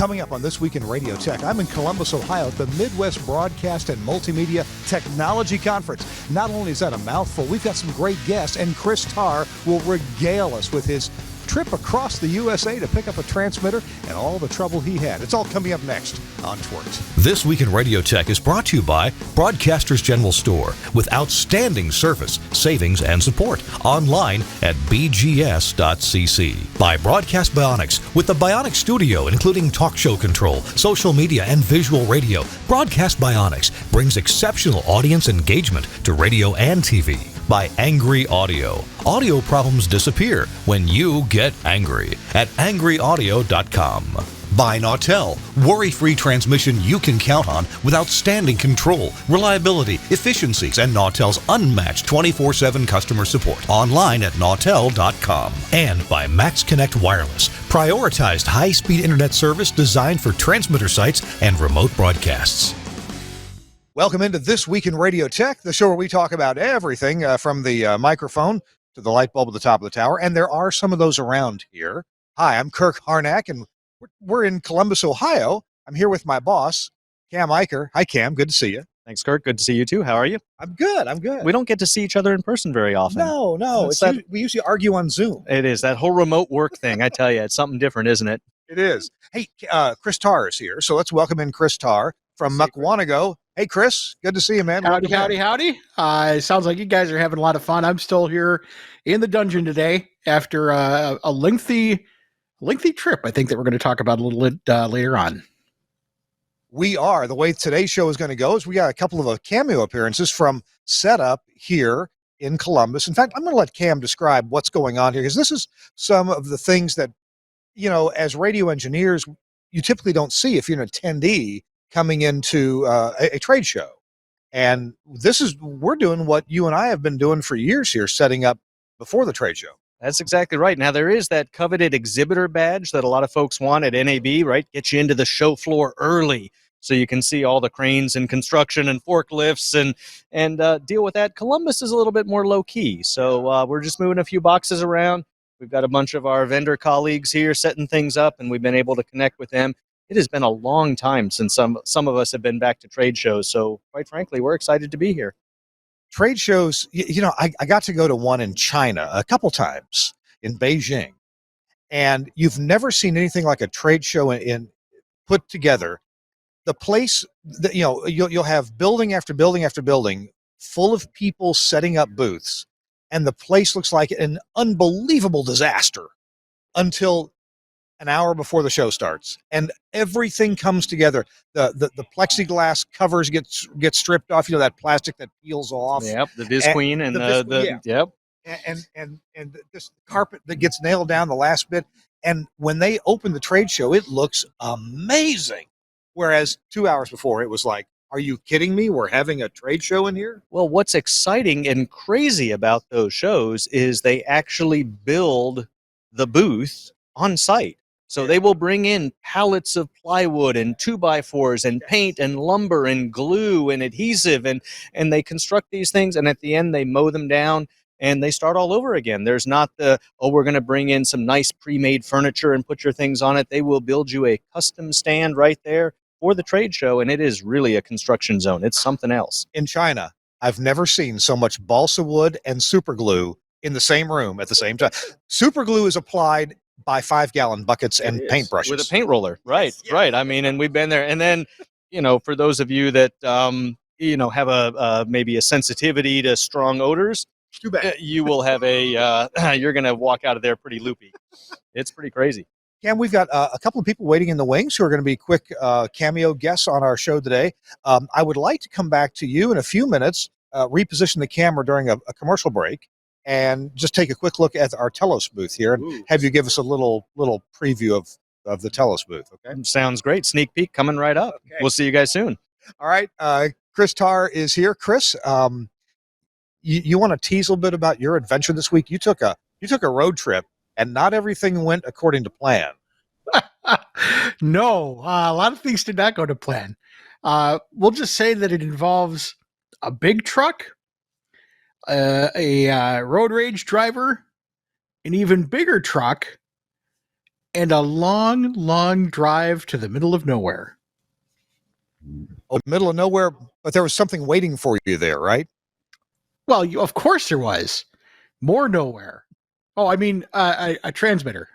Coming up on This Week in Radio Tech, I'm in Columbus, Ohio at the Midwest Broadcast and Multimedia Technology Conference. Not only is that a mouthful, we've got some great guests, and Chris Tarr will regale us with his trip across the USA to pick up a transmitter and all the trouble he had. It's all coming up next on TWiRT. This Week in Radio Tech is brought to you by Broadcasters General Store with outstanding service, savings, and support. Online at bgs.cc. By Broadcast Bionics with the Bionics Studio, including talk show control, social media, and visual radio. Broadcast Bionics brings exceptional audience engagement to radio and TV. By Angry Audio. Audio problems disappear when you get angry at angryaudio.com. By Nautel, worry-free transmission you can count on with outstanding control, reliability, efficiencies, and Nautel's unmatched 24/7 customer support. Online at nautel.com. And by Max Connect Wireless, prioritized high-speed internet service designed for transmitter sites and remote broadcasts. Welcome into This Week in Radio Tech, the show where we talk about everything from the microphone to the light bulb at the top of the tower, and there are some of those around here. Hi, I'm Kirk Harnack, and we're in Columbus, Ohio. I'm here with my boss, Cam Eicher. Hi, Cam. Good to see you. Thanks, Kirk. Good to see you, too. How are you? I'm good. We don't get to see each other in person very often. No. We usually argue on Zoom. It is. That whole remote work thing, I tell you, it's something different, isn't it? It is. Hey, Chris Tarr is here, so let's welcome in Chris Tarr from Mukwanago. Hey, Chris, good to see you, man. Howdy. Sounds like you guys are having a lot of fun. I'm still here in the dungeon today after a lengthy trip, I think, that we're going to talk about a little bit later on. We are. The way today's show is going to go is we got a couple of cameo appearances from setup here in Columbus. In fact, I'm going to let Cam describe what's going on here, because this is some of the things that, as radio engineers, you typically don't see if you're an attendee coming into a trade show. And we're doing what you and I have been doing for years here, setting up before the trade show. That's exactly right. Now, there is that coveted exhibitor badge that a lot of folks want at NAB, right? Get you into the show floor early so you can see all the cranes and construction and forklifts and deal with that. Columbus is a little bit more low-key, so we're just moving a few boxes around. We've got a bunch of our vendor colleagues here setting things up, and we've been able to connect with them. It has been a long time since some of us have been back to trade shows, so quite frankly, we're excited to be here. Trade shows, I got to go to one in China a couple times, in Beijing, and you've never seen anything like a trade show in put together. The place that you'll have building after building after building full of people setting up booths, and the place looks like an unbelievable disaster until an hour before the show starts, and everything comes together. The plexiglass covers get stripped off. That plastic that peels off. Yep, the Viz Queen and yep. And this carpet that gets nailed down the last bit. And when they open the trade show, it looks amazing. Whereas 2 hours before, it was like, are you kidding me? We're having a trade show in here? Well, what's exciting and crazy about those shows is they actually build the booth on site. So they will bring in pallets of plywood and 2x4s and paint and lumber and glue and adhesive, and they construct these things, and at the end they mow them down and they start all over again. There's not we're going to bring in some nice pre-made furniture and put your things on it. They will build you a custom stand right there for the trade show, and it is really a construction zone. It's something else. In China, I've never seen so much balsa wood and super glue in the same room at the same time. Super glue is applied by 5-gallon buckets and paintbrushes with a paint roller. Right. I mean, and we've been there. And then, for those of you that, have a maybe a sensitivity to strong odors, too bad. You will have you're going to walk out of there pretty loopy. It's pretty crazy. Cam, we've got a couple of people waiting in the wings who are going to be quick cameo guests on our show today. I would like to come back to you in a few minutes, reposition the camera during a commercial break, and just take a quick look at our Telos booth here and have you give us a little preview of the Telos booth, okay? Sounds great. Sneak peek coming right up. Okay. We'll see you guys soon. All right. Chris Tarr is here. Chris, you want to tease a little bit about your adventure this week? You took a road trip, and not everything went according to plan. No, a lot of things did not go to plan. We'll just say that it involves a big truck, a road rage driver, an even bigger truck, and a long, long drive to the middle of nowhere. Oh, middle of nowhere, but there was something waiting for you there, right? Well, of course there was. More nowhere. Oh, I mean, a transmitter.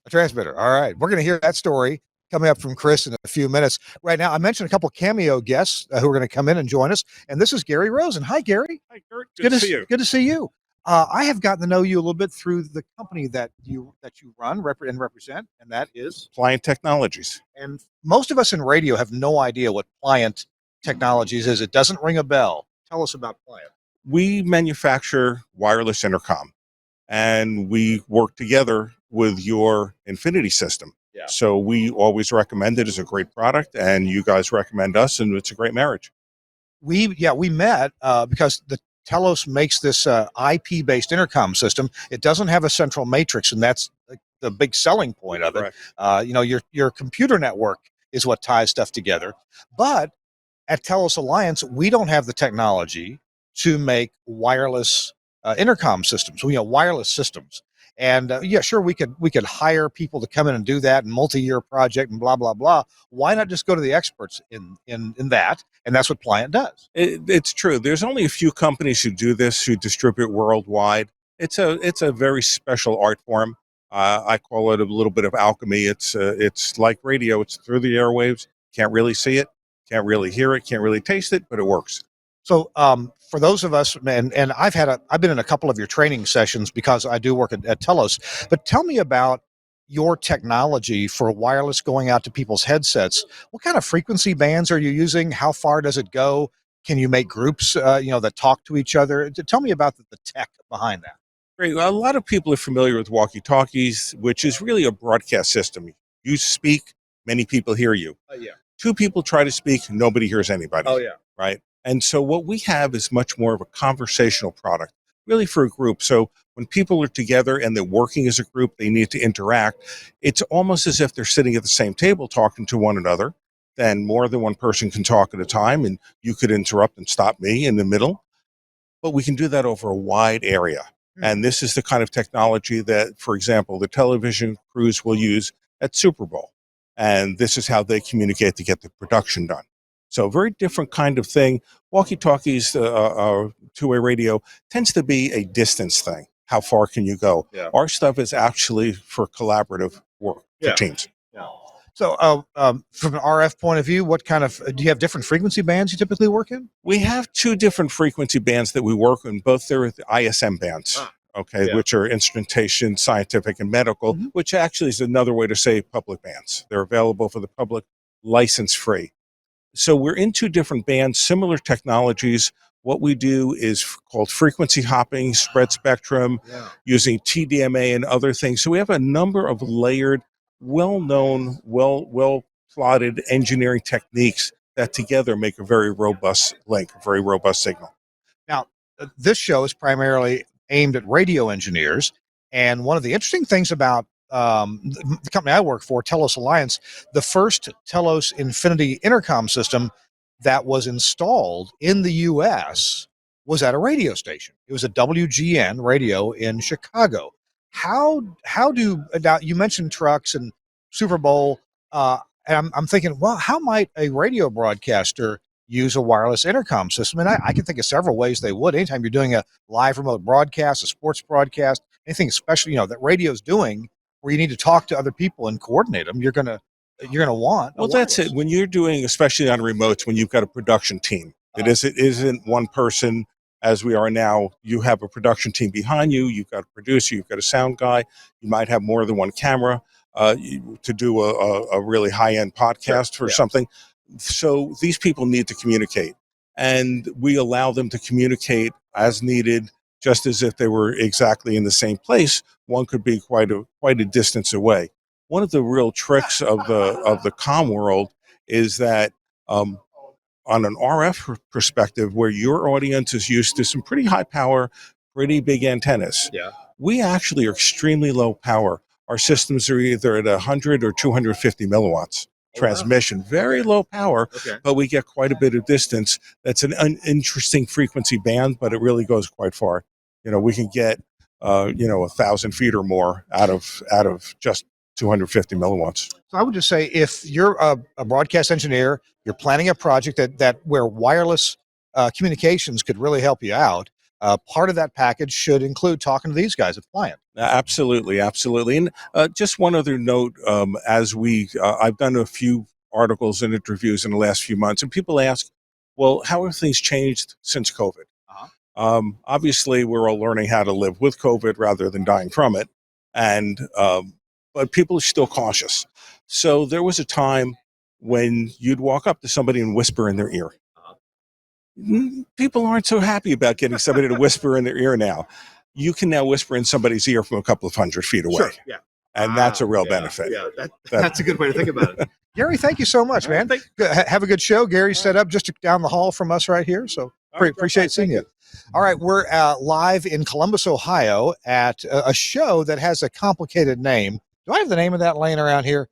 A transmitter. All right. We're going to hear that story coming up from Chris in a few minutes. Right now, I mentioned a couple cameo guests who are going to come in and join us. And this is Gary Rosen. Hi, Gary. Hi, Kurt. Good to see you. Good to see you. I have gotten to know you a little bit through the company that you run and represent, and that is Pliant Technologies. And most of us in radio have no idea what Pliant Technologies is. It doesn't ring a bell. Tell us about Pliant. We manufacture wireless intercom, and we work together with your Infinity system. Yeah. So we always recommend it as a great product, and you guys recommend us, and it's a great marriage. We met because the Telos makes this IP-based intercom system. It doesn't have a central matrix, and that's the big selling point of it. Your computer network is what ties stuff together. But at Telos Alliance, we don't have the technology to make wireless intercom systems. Wireless systems. And sure, we could hire people to come in and do that, and multi-year project and blah blah blah. Why not just go to the experts in that? And that's what Pliant does. It's true. There's only a few companies who do this, who distribute worldwide. It's a very special art form. I call it a little bit of alchemy. It's like radio. It's through the airwaves. Can't really see it, can't really hear it, can't really taste it, but it works. So for those of us, and I've been in a couple of your training sessions because I do work at Telos. But tell me about your technology for wireless going out to people's headsets. What kind of frequency bands are you using? How far does it go? Can you make groups, that talk to each other? Tell me about the tech behind that. Great. Well, a lot of people are familiar with walkie-talkies, which is really a broadcast system. You speak, many people hear you. Yeah. Two people try to speak, nobody hears anybody. Oh, yeah. Right? And so what we have is much more of a conversational product, really for a group. So when people are together and they're working as a group, they need to interact. It's almost as if they're sitting at the same table talking to one another. Then more than one person can talk at a time, and you could interrupt and stop me in the middle. But we can do that over a wide area. And this is the kind of technology that, for example, the television crews will use at Super Bowl. And this is how they communicate to get the production done. So very different kind of thing. Walkie-talkies, two-way radio, tends to be a distance thing. How far can you go? Yeah. Our stuff is actually for collaborative work for teams. Yeah. So from an RF point of view, what kind of, do you have different frequency bands you typically work in? We have two different frequency bands that we work in. Both they're the ISM bands. Which are instrumentation, scientific, and medical, which actually is another way to say public bands. They're available for the public, license-free. So we're in two different bands, similar technologies. What we do is called frequency hopping, spread spectrum, using TDMA and other things. So we have a number of layered, well-known, well-plotted engineering techniques that together make a very robust link, a very robust signal. Now, this show is primarily aimed at radio engineers. And one of the interesting things about the company I work for, Telos Alliance, the first Telos Infinity intercom system that was installed in the U.S. was at a radio station. It was a WGN radio in Chicago. How do, now you mentioned trucks and Super Bowl, and I'm thinking, well, how might a radio broadcaster use a wireless intercom system? And I can think of several ways they would. Anytime you're doing a live remote broadcast, a sports broadcast, anything especially, that radio's doing where you need to talk to other people and coordinate them, you're gonna want. Well, that's it. When you're doing, especially on remotes, when you've got a production team, it isn't one person as we are now. You have a production team behind you. You've got a producer. You've got a sound guy. You might have more than one camera to do a really high-end podcast or something. So these people need to communicate, and we allow them to communicate as needed, just as if they were exactly in the same place. One could be quite a distance away. One of the real tricks of the comm world is that on an RF perspective, where your audience is used to some pretty high power, pretty big antennas, we actually are extremely low power. Our systems are either at 100 or 250 milliwatts. Transmission, very low power, but we get quite a bit of distance. That's an interesting frequency band, but it really goes quite far. We can get 1,000 feet or more out of just 250 milliwatts. So I would just say, if you're a broadcast engineer, you're planning a project that where wireless communications could really help you out, part of that package should include talking to these guys at Pliant. Absolutely, absolutely. And just one other note, I've done a few articles and interviews in the last few months, and people ask, well, how have things changed since COVID? Obviously, we're all learning how to live with COVID rather than dying from it. And but people are still cautious. So there was a time when you'd walk up to somebody and whisper in their ear. People aren't so happy about getting somebody to whisper in their ear now. You can now whisper in somebody's ear from a couple of 100 feet away. Sure, yeah. And that's a real benefit. Yeah, that's a good way to think about it. Gary, thank you so much, man. Have a good show. Gary's set up just down the hall from us right here, so appreciate seeing you. All right, we're live in Columbus, Ohio at a show that has a complicated name. Do I have the name of that laying around here?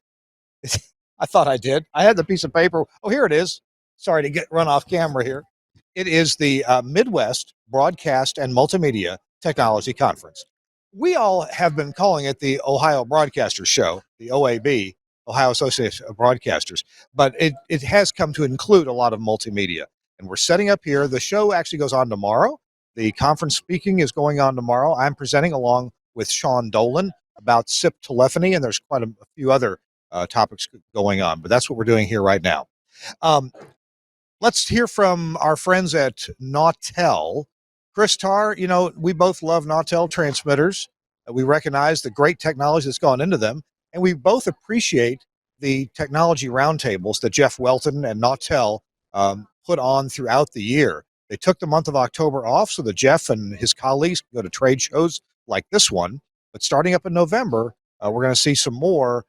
I thought I did. I had the piece of paper. Oh, here it is. Sorry to run off camera here. It is the Midwest Broadcast and Multimedia Technology Conference. We all have been calling it the Ohio Broadcasters Show, the OAB, Ohio Association of Broadcasters, but it has come to include a lot of multimedia. And we're setting up here. The show actually goes on tomorrow. The conference speaking is going on tomorrow. I'm presenting along with Sean Dolan about SIP telephony, and there's quite a few other topics going on, but that's what we're doing here right now. Let's hear from our friends at Nautel. Chris Tarr, we both love Nautel transmitters. We recognize the great technology that's gone into them, and we both appreciate the technology roundtables that Jeff Welton and Nautel put on throughout the year. They took the month of October off so that Jeff and his colleagues can go to trade shows like this one. But starting up in November, we're going to see some more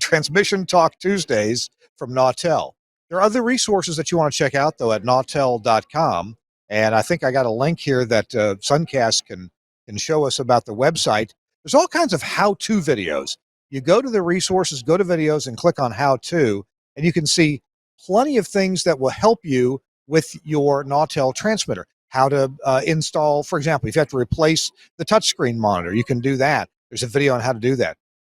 Transmission Talk Tuesdays from Nautel. There are other resources that you want to check out, though, at nautel.com. And I think I got a link here that Suncast can show us about the website. There's all kinds of how-to videos. You go to the resources, go to videos, and click on how-to, and you can see plenty of things that will help you with your Nautel transmitter. How to install, for example, if you have to replace the touchscreen monitor, you can do that. There's a video on how to do that.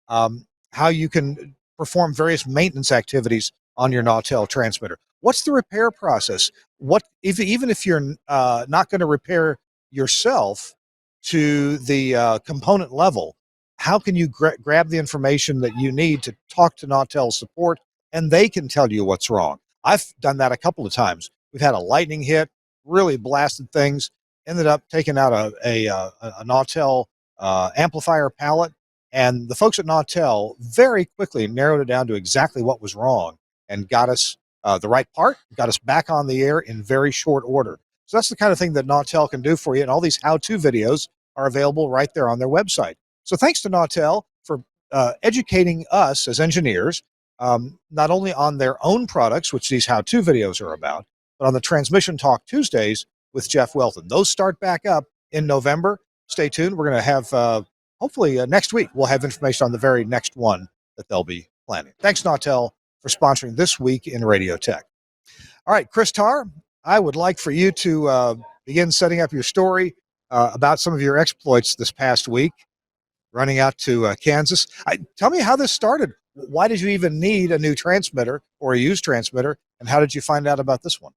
How you can perform various maintenance activities on your Nautel transmitter. What's the repair process? Even if you're not going to repair yourself to the component level, how can you grab the information that you need to talk to Nautel support, and they can tell you what's wrong? I've done that a couple of times. We've had a lightning hit, really blasted things, ended up taking out a Nautel amplifier pallet, and the folks at Nautel very quickly narrowed it down to exactly what was wrong and got us the right part, got us back on the air in very short order. So that's the kind of thing that Nautel can do for you, and all these how-to videos are available right there on their website. So thanks to Nautel for educating us as engineers, not only on their own products, which these how-to videos are about, but on the Transmission Talk Tuesdays with Jeff Welton. Those start back up in November. Stay tuned. We're going to have, hopefully next week, we'll have information on the very next one that they'll be planning. Thanks, Nautel, for sponsoring This Week in Radio Tech. All right, Chris Tarr, I would like for you to begin setting up your story about some of your exploits this past week, running out to Kansas. Tell me how this started. Why did you even need a new transmitter or a used transmitter, and how did you find out about this one?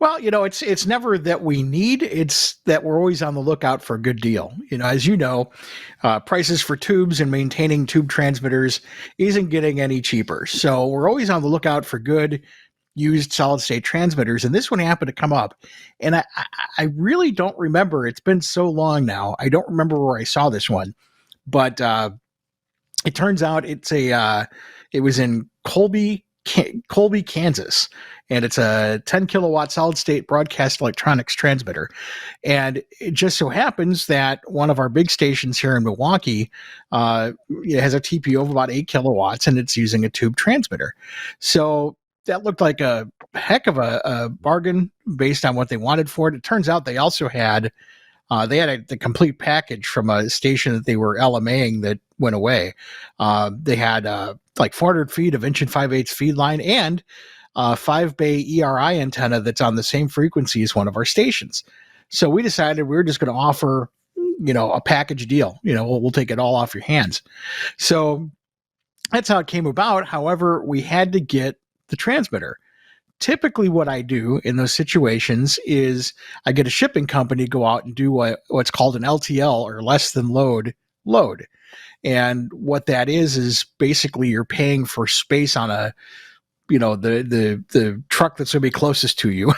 Well, it's never that we need, it's that we're always on the lookout for a good deal. As you know, prices for tubes and maintaining tube transmitters isn't getting any cheaper. So we're always on the lookout for good used solid state transmitters. And this one happened to come up. And I really don't remember. It's been so long now. I don't remember where I saw this one, but it turns out it was in Colby, Kansas, and it's a 10 kilowatt solid state broadcast electronics transmitter. And it just so happens that one of our big stations here in Milwaukee it has a TPO of about 8 kilowatts, and it's using a tube transmitter. So that looked like a heck of a bargain based on what they wanted for it. It turns out they also had the complete package from a station that they were LMAing that went away. They had like 400 feet of 1 5/8 feed line and a 5-bay ERI antenna that's on the same frequency as one of our stations. So we decided we were just going to offer a package deal. We'll take it all off your hands. So that's how it came about. However, we had to get the transmitter. Typically what I do in those situations is I get a shipping company to go out and do what's called an LTL, or less than load. And what that is basically you're paying for space on the truck that's going to be closest to you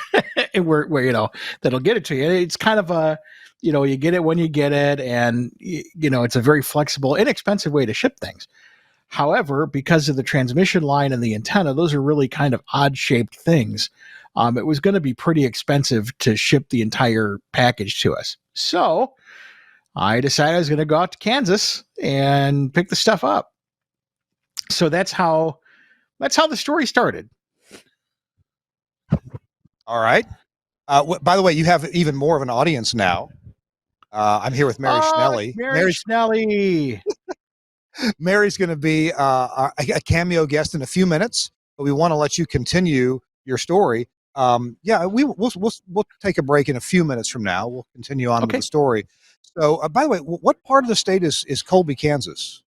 and where that'll get it to you. It's kind of you get it when you get it, and it's a very flexible, inexpensive way to ship things. However, because of the transmission line and the antenna, those are really kind of odd shaped things. It was going to be pretty expensive to ship the entire package to us. So I decided I was going to go out to Kansas and pick the stuff up. So that's how the story started. All right. By the way, you have even more of an audience now. I'm here with Mary Schnelly. Mary Schnelly. Mary's going to be a cameo guest in a few minutes, but we want to let you continue your story. We'll take a break in a few minutes from now. We'll continue on with the story. So, by the way, what part of the state is Colby, Kansas?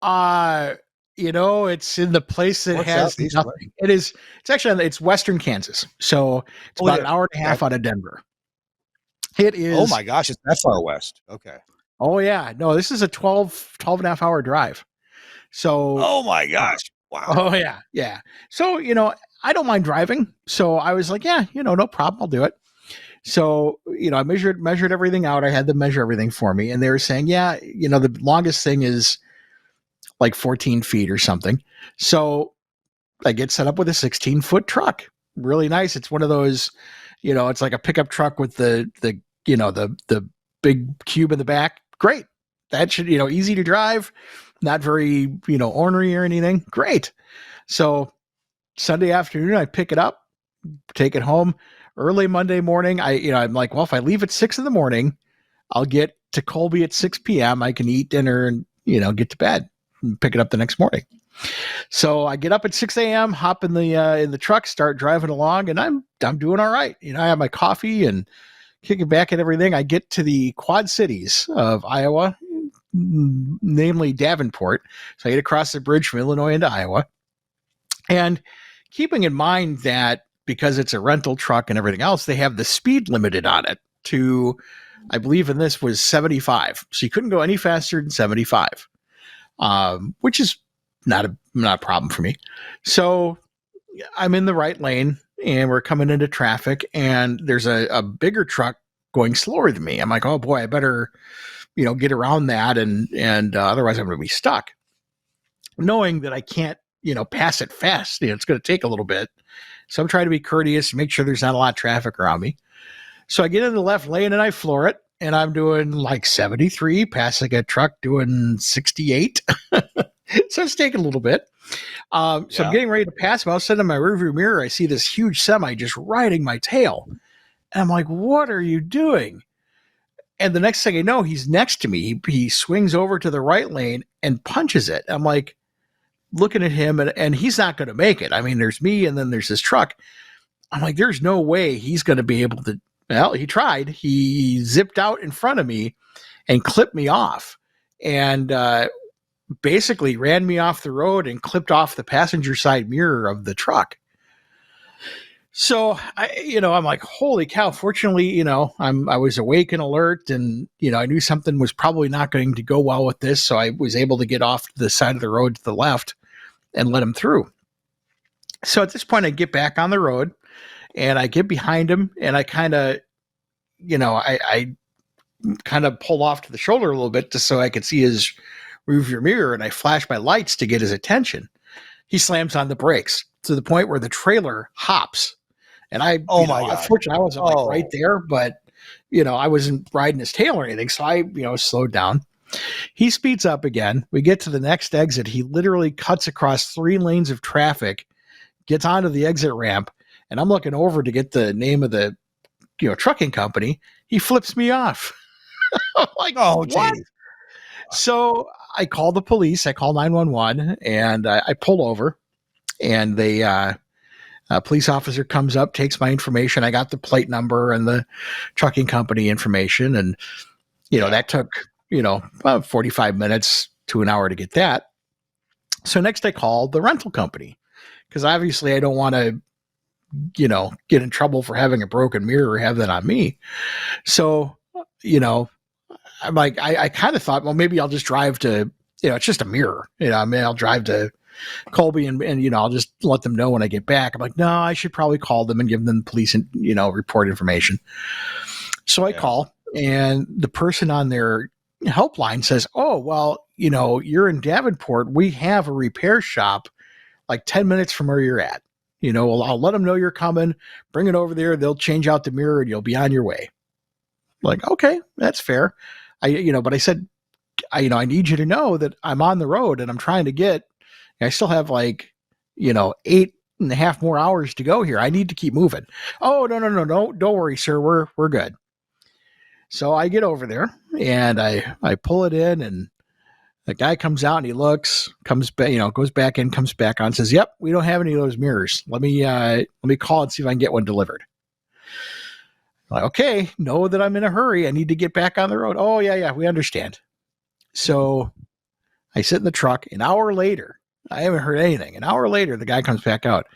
It's in the place that has nothing. It's actually Western Kansas. So it's about an hour and a half out of Denver. It is. Oh my gosh, it's that far west. Okay. Oh yeah. No, this is a 12 and a half hour drive. So. Oh my gosh. Wow. Oh yeah. Yeah. So, I don't mind driving. So I was like, yeah, no problem. I'll do it. So, I measured everything out. I had them measure everything for me. And they were saying, yeah, the longest thing is like 14 feet or something. So I get set up with a 16-foot truck. Really nice. It's one of those, it's like a pickup truck with the big cube in the back. Great. That should, easy to drive, not very, ornery or anything. Great. So Sunday afternoon, I pick it up, take it home. Early Monday morning, I'm like, well, if I leave at 6 a.m, I'll get to Colby at 6 p.m. I can eat dinner and, get to bed and pick it up the next morning. So I get up at 6 a.m., hop in the truck, start driving along, and I'm doing all right. I have my coffee and kicking back and everything. I get to the Quad Cities of Iowa, namely Davenport. So I get across the bridge from Illinois into Iowa. And keeping in mind that because it's a rental truck and everything else, they have the speed limited on it to, I believe in this was 75. So you couldn't go any faster than 75, which is not a problem for me. So I'm in the right lane and we're coming into traffic and there's a bigger truck going slower than me. I'm like, oh boy, I better, get around that and otherwise I'm going to be stuck. Knowing that I can't, pass it fast. It's going to take a little bit. So I'm trying to be courteous, make sure there's not a lot of traffic around me. So I get in the left lane and I floor it. And I'm doing like 73, passing a truck doing 68. So it's taking a little bit. So I'm getting ready to pass him. All of a sudden in my rearview mirror, I see this huge semi just riding my tail. And I'm like, what are you doing? And the next thing I know, he's next to me. He swings over to the right lane and punches it. I'm like, looking at him and he's not going to make it. I mean, there's me and then there's this truck. I'm like, there's no way he's going to be able to. Well, he tried. He zipped out in front of me and clipped me off and basically ran me off the road and clipped off the passenger side mirror of the truck. So I'm like, holy cow. Fortunately, I was awake and alert and, I knew something was probably not going to go well with this. So I was able to get off to the side of the road to the left and let him through. So at this point, I get back on the road and I get behind him and I kind of, I kind of pull off to the shoulder a little bit just so I could see his rearview mirror and I flash my lights to get his attention. He slams on the brakes to the point where the trailer hops. And I, unfortunately, I wasn't like right there, but, I wasn't riding his tail or anything. So I, slowed down. He speeds up again. We get to the next exit. He literally cuts across 3 lanes of traffic, gets onto the exit ramp, and I'm looking over to get the name of the, trucking company. He flips me off. I'm like, oh, what? Geez. So I call the police. I call 911 and I pull over and they, a police officer comes up, takes my information. I got the plate number and the trucking company information. And That took, about 45 minutes to an hour to get that. So next I called the rental company because obviously I don't want to, get in trouble for having a broken mirror or have that on me. So, I'm like, I kind of thought, well, maybe I'll just drive to, it's just a mirror. I'll drive to Colby and I'll just let them know when I get back. I'm like, no, I should probably call them and give them police, report information. So I call, and the person on their helpline says, oh, well, you're in Davenport. We have a repair shop like 10 minutes from where you're at. I'll let them know you're coming, bring it over there. They'll change out the mirror and you'll be on your way. Like, okay, that's fair. But I said, I need you to know that I'm on the road and I'm trying to get, I still have 8.5 more hours to go here. I need to keep moving. Oh, no. Don't worry, sir. We're good. So I get over there and I pull it in, and the guy comes out and he looks, comes back, goes back in, comes back on, says, yep, we don't have any of those mirrors. Let me call and see if I can get one delivered. I'm like, okay, know that I'm in a hurry. I need to get back on the road. Oh, yeah, we understand. So I sit in the truck. An hour later, I haven't heard anything. An hour later, the guy comes back out.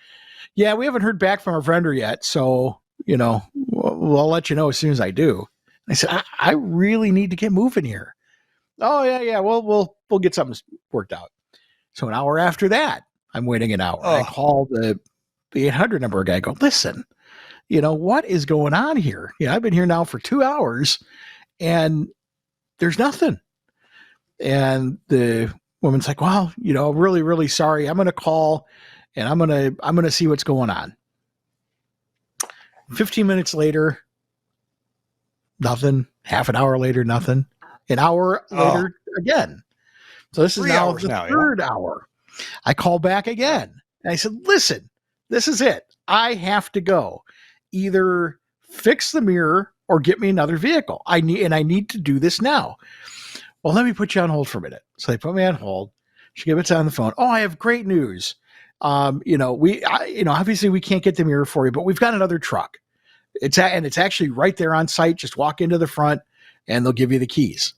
Yeah, we haven't heard back from our vendor yet. So, we'll let you know as soon as I do. I said, I really need to get moving here. Oh, yeah. We'll get something worked out. So an hour after that, I'm waiting an hour. I call the 800 number guy. I go, listen, what is going on here? I've been here now for 2 hours and there's nothing. And the woman's like, well, really, really sorry. I'm going to call and I'm going to see what's going on. 15 minutes later, nothing. Half an hour later, nothing. An hour later, again. So this is now the third hour. I call back again. And I said, listen, this is it. I have to go. Either fix the mirror or get me another vehicle. I need to do this now. Well, let me put you on hold for a minute. So they put me on hold. She gets on the phone. Oh, I have great news. Obviously we can't get the mirror for you, but we've got another truck. It's actually right there on site. Just walk into the front and they'll give you the keys.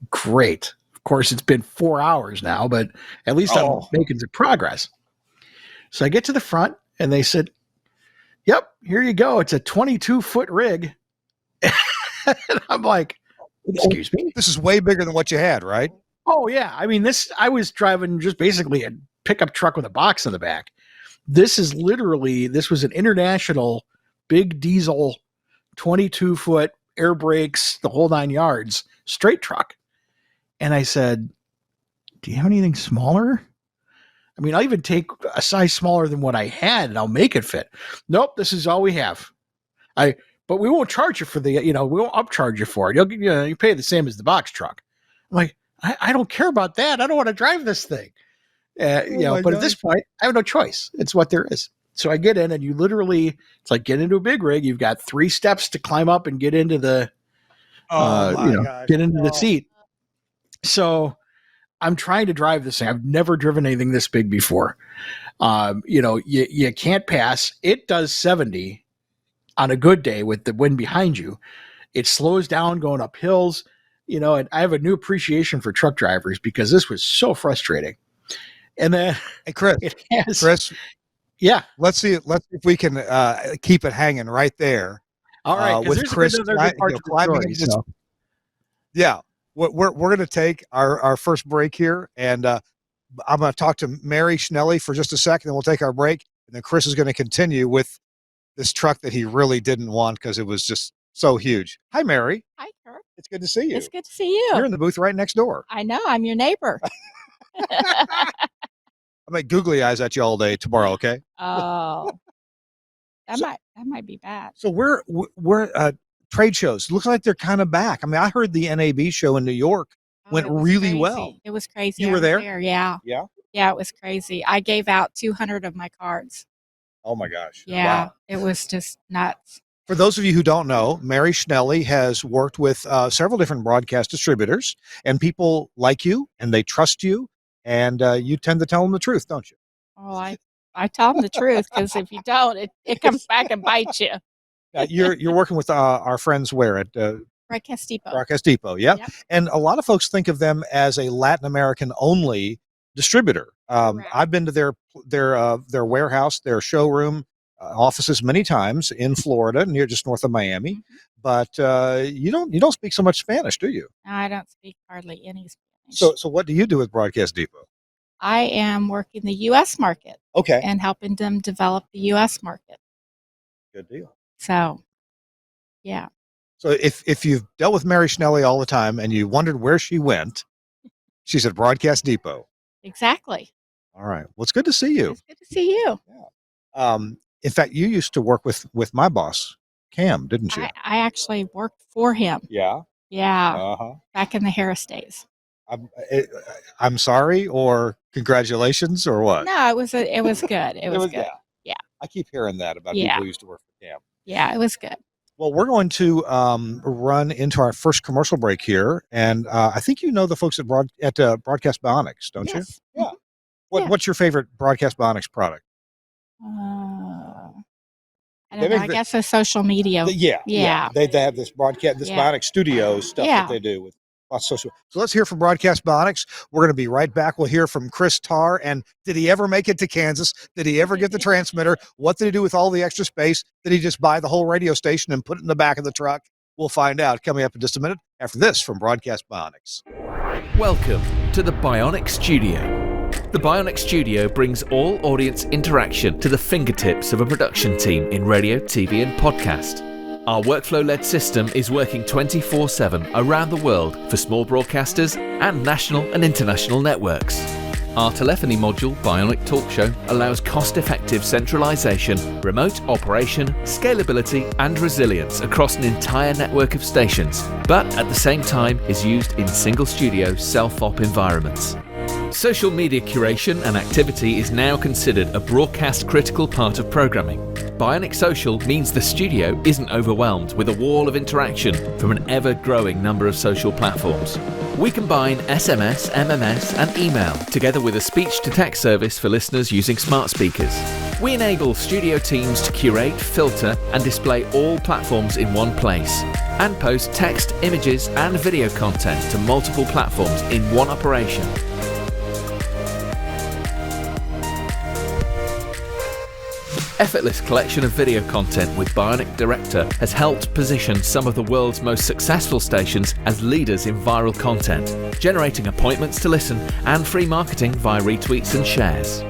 Great. Of course, it's been 4 hours now, but at least I'm making some progress. So I get to the front and they said, yep, here you go. It's a 22-foot rig. And I'm like, excuse me? This is way bigger than what you had, right? Oh, yeah. I mean, I was driving just basically a pickup truck with a box in the back. This was an international big diesel, 22-foot air brakes, the whole 9 yards, straight truck. And I said, do you have anything smaller? I mean, I'll even take a size smaller than what I had and I'll make it fit. Nope, this is all we have. But we won't charge you for we won't upcharge you for it. You pay the same as the box truck. I'm like, I don't care about that. I don't want to drive this thing. But at this point, I have no choice. It's what there is. So I get in and it's like get into a big rig. You've got 3 steps to climb up and get into the, get into the seat. So I'm trying to drive this thing. I've never driven anything this big before. You can't pass. It does 70 on a good day with the wind behind you. It slows down going up hills, and I have a new appreciation for truck drivers because this was so frustrating. And then, hey, Chris, yeah, let's see if we can keep it hanging right there. All right, with Chris climbing. Yeah, we're going to take our first break here, and I'm going to talk to Mary Schnelly for just a second, and we'll take our break, and then Chris is going to continue with this truck that he really didn't want because it was just so huge. Hi, Mary. Hi, Tarr. It's good to see you. It's good to see you. You're in the booth right next door. I know. I'm your neighbor. I make googly eyes at you all day tomorrow. Okay. Oh, that might be bad. So we're trade shows. Looks like they're kind of back. I mean, I heard the NAB show in New York went really well. It was crazy. You were there? Yeah. Yeah. Yeah, it was crazy. I gave out 200 of my cards. Oh my gosh. Yeah, wow. It was just nuts. For those of you who don't know, Mary Schnelly has worked with several different broadcast distributors, and people like you and they trust you, and you tend to tell them the truth, don't you? Oh, I tell them the truth because if you don't, it comes back and bites you. You're working with our friends where at Broadcast Depot. Broadcast Depot, yeah. Yep. And a lot of folks think of them as a Latin American only distributor. Correct. I've been to their warehouse, their showroom, offices many times in Florida, near just north of Miami. Mhm. But you don't speak so much Spanish, do you? No, I don't speak hardly any Spanish. So what do you do with Broadcast Depot? I am working the U.S. market Okay, and helping them develop the U.S. market. good deal. So, yeah. So if you've dealt with Mary Schnelly all the time and you wondered where she went, she's at Broadcast Depot. Exactly. All right. Well, it's good to see you. It's good to see you. In fact, you used to work with my boss, Cam, didn't you? I actually worked for him. Yeah. Yeah. Uh-huh. Back in the Harris days. I'm sorry, or congratulations, or what? No, it was good. It was good. Yeah. I keep hearing that about Yeah. people who used to work for Cam. Yeah, it was good. Well, we're going to run into our first commercial break here, and I think you know the folks at Broadcast Bionics, don't you? Yes. Yeah. Yeah. What's your favorite Broadcast Bionics product? I They don't know. make I the- guess the social media. Yeah. They have this broadcast, this Yeah. Bionic Studio stuff Yeah. that they do with lots of social. So let's hear from Broadcast Bionics. We're going to be right back. We'll hear from Chris Tarr. And did he ever make it to Kansas? Did he ever get the transmitter? What did he do with all the extra space? Did he just buy the whole radio station and put it in the back of the truck? We'll find out coming up in just a minute after this from Broadcast Bionics. Welcome to the Bionic Studio. The Bionic Studio brings all audience interaction to the fingertips of a production team in radio, TV, and podcast. Our workflow-led system is working 24/7 around the world for small broadcasters and national and international networks. Our telephony module, Bionic Talk Show, allows cost-effective centralization, remote operation, scalability, and resilience across an entire network of stations, but at the same time is used in single-studio self-op environments. Social media curation and activity is now considered a broadcast critical part of programming. Bionic Social means the studio isn't overwhelmed with a wall of interaction from an ever-growing number of social platforms. We combine SMS, MMS, and email together with a speech-to-text service for listeners using smart speakers. We enable studio teams to curate, filter, and display all platforms in one place, and post text, images, and video content to multiple platforms in one operation. Effortless collection of video content with Bionic Director has helped position some of the world's most successful stations as leaders in viral content, generating appointments to listen and free marketing via retweets and shares.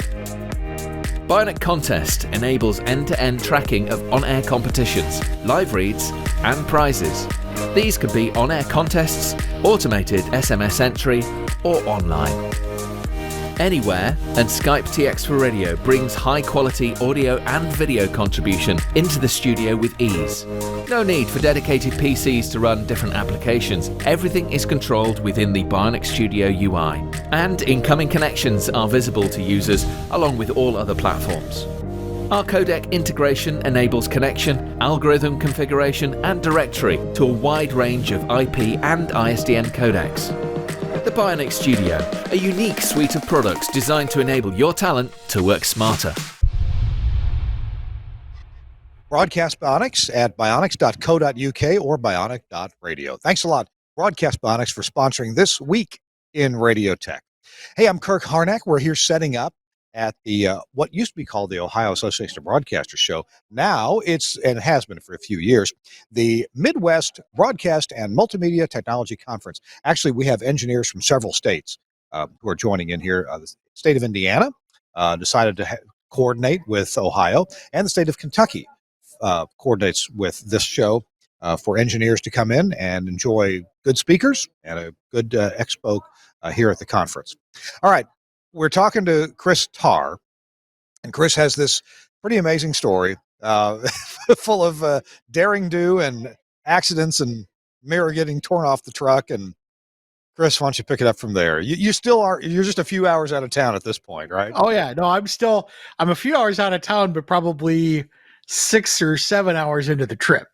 Bionic Contest enables end-to-end tracking of on-air competitions, live reads, and prizes. These could be on-air contests, automated SMS entry, or online. Anywhere, and Skype TX for Radio brings high-quality audio and video contribution into the studio with ease. No need for dedicated PCs to run different applications. Everything is controlled within the Bionic Studio UI, and incoming connections are visible to users along with all other platforms. Our codec integration enables connection, algorithm configuration, and directory to a wide range of IP and ISDN codecs. The Bionic Studio, a unique suite of products designed to enable your talent to work smarter. Broadcast Bionics at bionics.co.uk or bionic.radio. Thanks a lot, Broadcast Bionics, for sponsoring this week in Radio Tech. Hey, I'm Kirk Harnack. We're here setting up at the what used to be called the Ohio Association of Broadcasters show. Now it's, and it has been for a few years, the Midwest Broadcast and Multimedia Technology Conference. Actually, we have engineers from several states who are joining in here. The state of Indiana decided to coordinate with Ohio, and the state of Kentucky coordinates with this show for engineers to come in and enjoy good speakers and a good expo here at the conference. All right. We're talking to Chris Tarr, and Chris has this pretty amazing story full of daring do and accidents and mirror getting torn off the truck. And Chris, why don't you pick it up from there? You still are, you're just a few hours out of town at this point, right? Oh yeah, no, I'm a few hours out of town, but probably 6 or 7 hours into the trip.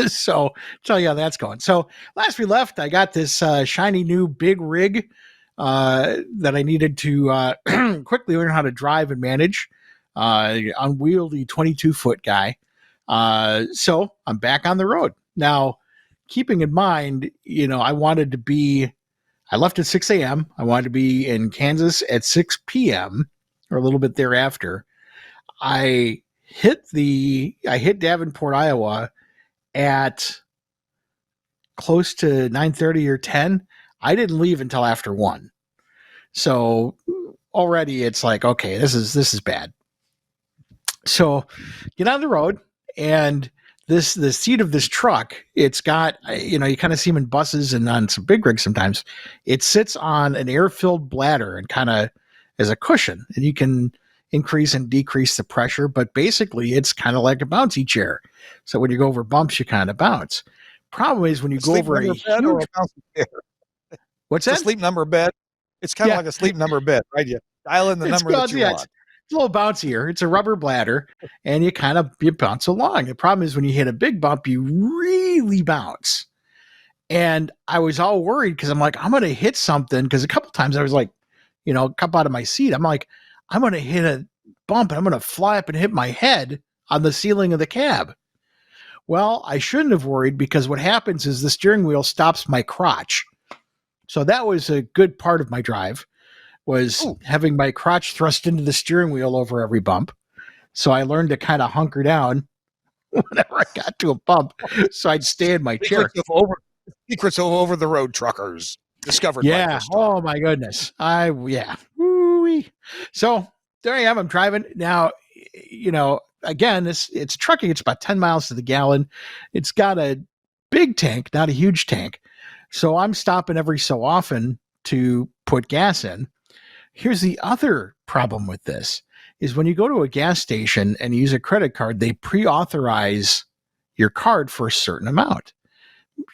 So tell you how that's going. So last we left, I got this shiny new big rig that I needed to quickly learn how to drive and manage. Unwieldy 22-foot guy. So I'm back on the road. Now, keeping in mind, I left at 6 a.m. I wanted to be in Kansas at 6 p.m. or a little bit thereafter. I hit Davenport, Iowa at close to 9:30 or 10. I didn't leave until after 1. So already it's like, okay, this is bad. So get on the road, and the seat of this truck, it's got, you kind of see them in buses and on some big rigs sometimes. It sits on an air-filled bladder and kind of as a cushion, and you can increase and decrease the pressure, but basically it's kind of like a bouncy chair. So when you go over bumps, you kind of bounce. Problem is when you go over a huge... What's that? A sleep number bed. It's kind of like a sleep number bed, right? You dial in the number that you want. It's a little bouncier. It's a rubber bladder, and you bounce along. The problem is when you hit a big bump, you really bounce. And I was all worried because I'm like, I'm going to hit something. Because a couple times I was like, come out of my seat. I'm like, I'm going to hit a bump and I'm going to fly up and hit my head on the ceiling of the cab. Well, I shouldn't have worried, because what happens is the steering wheel stops my crotch. So that was a good part of my drive, was having my crotch thrust into the steering wheel over every bump. So I learned to kind of hunker down whenever I got to a bump, so I'd stay in my chair. Secrets of over the road truckers discovered. Yeah. Oh my goodness. Woo-wee. So there I am. I'm driving now. Again, it's trucking. It's about 10 miles to the gallon. It's got a big tank, not a huge tank. So I'm stopping every so often to put gas in. Here's the other problem with this is when you go to a gas station and use a credit card, they pre-authorize your card for a certain amount,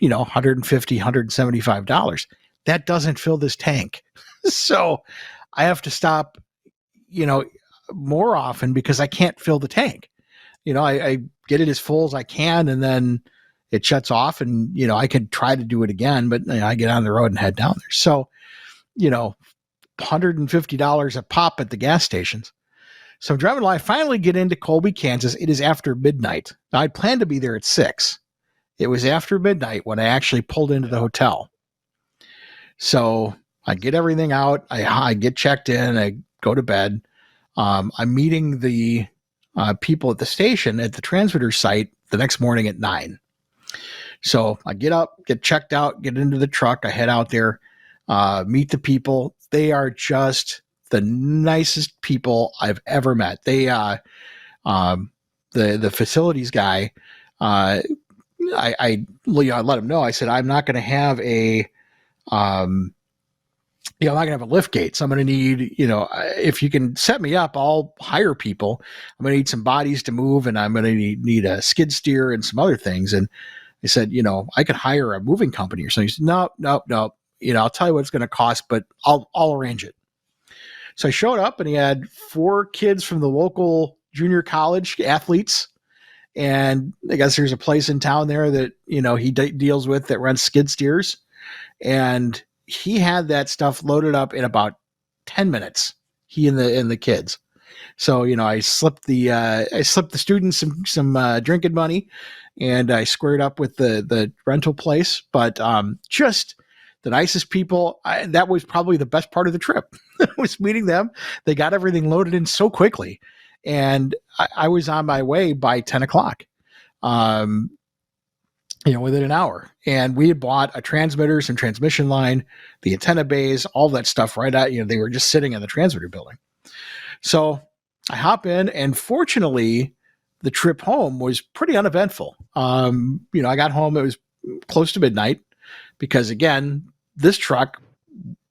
$150, $175. That doesn't fill this tank. So I have to stop, more often because I can't fill the tank. I get it as full as I can, and then it shuts off, and, I could try to do it again, but I get on the road and head down there. So, $150 a pop at the gas stations. So I'm driving along. I finally get into Colby, Kansas. It is after midnight. Now, I planned to be there at 6. It was after midnight when I actually pulled into the hotel. So I get everything out. I get checked in. I go to bed. I'm meeting the people at the station at the transmitter site the next morning at 9. So I get up, get checked out, get into the truck. I head out there, meet the people. They are just the nicest people I've ever met. They, the facilities guy, I let him know. I said, I'm not going to have I'm not going to have a lift gate. So I'm going to need, if you can set me up, I'll hire people. I'm going to need some bodies to move, and I'm going to need a skid steer and some other things. And I said, I could hire a moving company or something. He said, no. I'll tell you what it's going to cost, but I'll arrange it. So I showed up, and he had 4 kids from the local junior college athletes. And I guess there's a place in town there that, he deals with that rents skid steers. And he had that stuff loaded up in about 10 minutes, he and the kids. So, I slipped the students some drinking money, and I squared up with the rental place, but just the nicest people. That was probably the best part of the trip was meeting them. They got everything loaded in so quickly, and I was on my way by 10 o'clock. Within an hour. And we had bought a transmitter, some transmission line, the antenna bays, all that stuff right out. They were just sitting in the transmitter building. So I hop in, and fortunately, the trip home was pretty uneventful. I got home, it was close to midnight, because again, this truck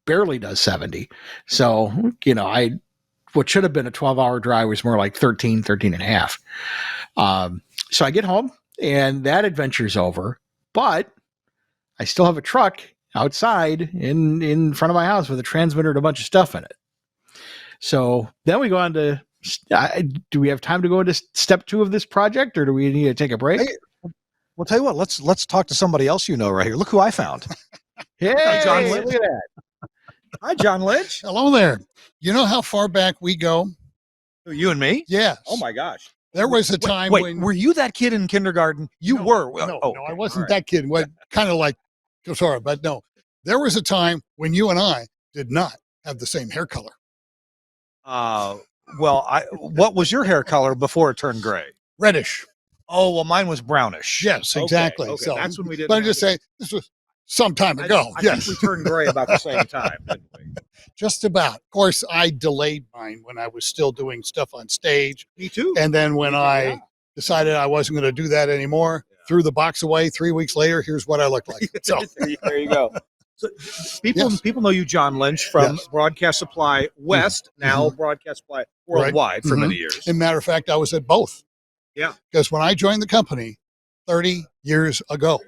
barely does 70. So, what should have been a 12-hour drive was more like 13 and a half. So I get home, and that adventure's over, but I still have a truck outside in front of my house with a transmitter and a bunch of stuff in it. So then we go on to, do we have time to go into step 2 of this project, or do we need to take a break? Hey, we'll tell you what, let's talk to somebody else right here. Look who I found. Hey, John Lynch. look at that. Hi, John Lynch. Hello there. You know how far back we go? You and me? Yes. Oh my gosh. There was a time Wait, when were you that kid in kindergarten? You were. No, Oh, no, okay, I wasn't all right. that kid. What kind of like sorry, but no. There was a time when you and I did not have the same hair color. Well, what was your hair color before it turned gray? Reddish. Oh, well, mine was brownish. Yes, exactly. Okay, So that's when we didn't. but I'm just saying this was some time ago. I yes. think we turned gray about the same time, didn't we? Just about. Of course, I delayed mine when I was still doing stuff on stage. Me too. And then when I decided I wasn't going to do that anymore, threw the box away. 3 weeks later, here's what I look like. So There you go. So people know you, John Lynch, from Yes. Broadcast Supply West, now Broadcast Supply Worldwide for many years. As a matter of fact, I was at both. Yeah. Because when I joined the company 30 years ago,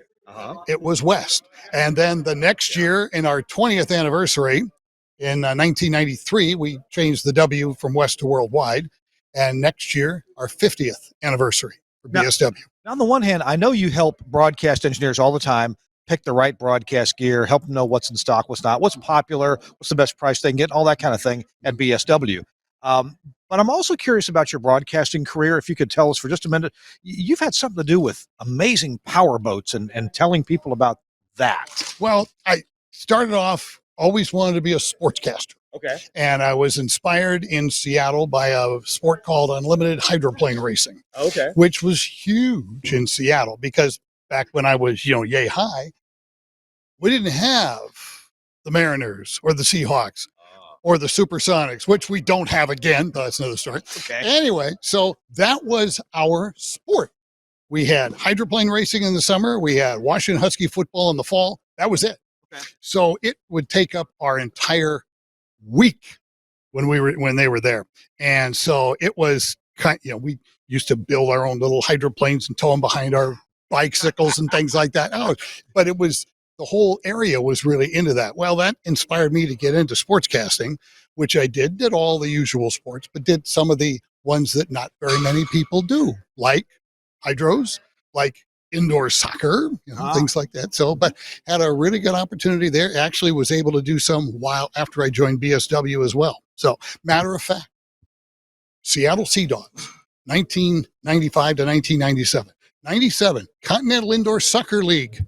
it was West. And then the next year, in our 20th anniversary, in 1993, we changed the W from West to Worldwide. And next year, our 50th anniversary for BSW. Now, on the one hand, I know you help broadcast engineers all the time pick the right broadcast gear, help them know what's in stock, what's not, what's popular, what's the best price they can get, all that kind of thing at BSW. But I'm also curious about your broadcasting career. If you could tell us for just a minute, you've had something to do with amazing power boats and telling people about that. Well, I started off, always wanted to be a sportscaster. Okay. And I was inspired in Seattle by a sport called unlimited hydroplane racing. Okay. Which was huge in Seattle because back when I was, yay high, we didn't have the Mariners or the Seahawks or the Supersonics, which we don't have again. But that's another story. Okay. Anyway, so that was our sport. We had hydroplane racing in the summer. We had Washington Husky football in the fall. That was it. Okay. So it would take up our entire week when they were there. And so it was we used to build our own little hydroplanes and tow them behind our bicycles and things like that. But it was, the whole area was really into that. Well, that inspired me to get into sportscasting, which I did all the usual sports, but did some of the ones that not very many people do, like hydros, like indoor soccer, things like that. So, but had a really good opportunity there. Actually was able to do some while after I joined BSW as well. So, matter of fact, Seattle Sea Dogs, 1995 to 1997. 97, Continental Indoor Soccer League,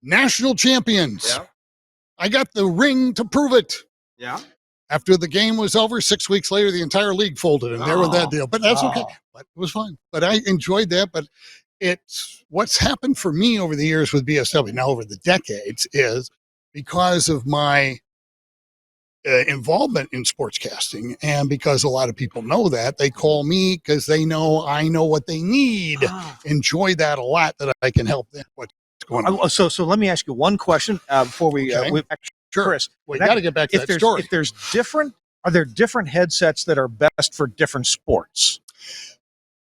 national champions. Yeah. I got the ring to prove it. Yeah. After the game was over, 6 weeks later, the entire league folded, and there went that deal. But that's okay. But it was fun. But I enjoyed that. But it's what's happened for me over the years with BSW, now over the decades, is because of my involvement in sportscasting, and because a lot of people know that, they call me because they know I know what they need. Enjoy that a lot, that I can help them. What's going on? So let me ask you one question before we. Okay. Sure. Chris, We got to get back to that story. If there's are there different headsets that are best for different sports?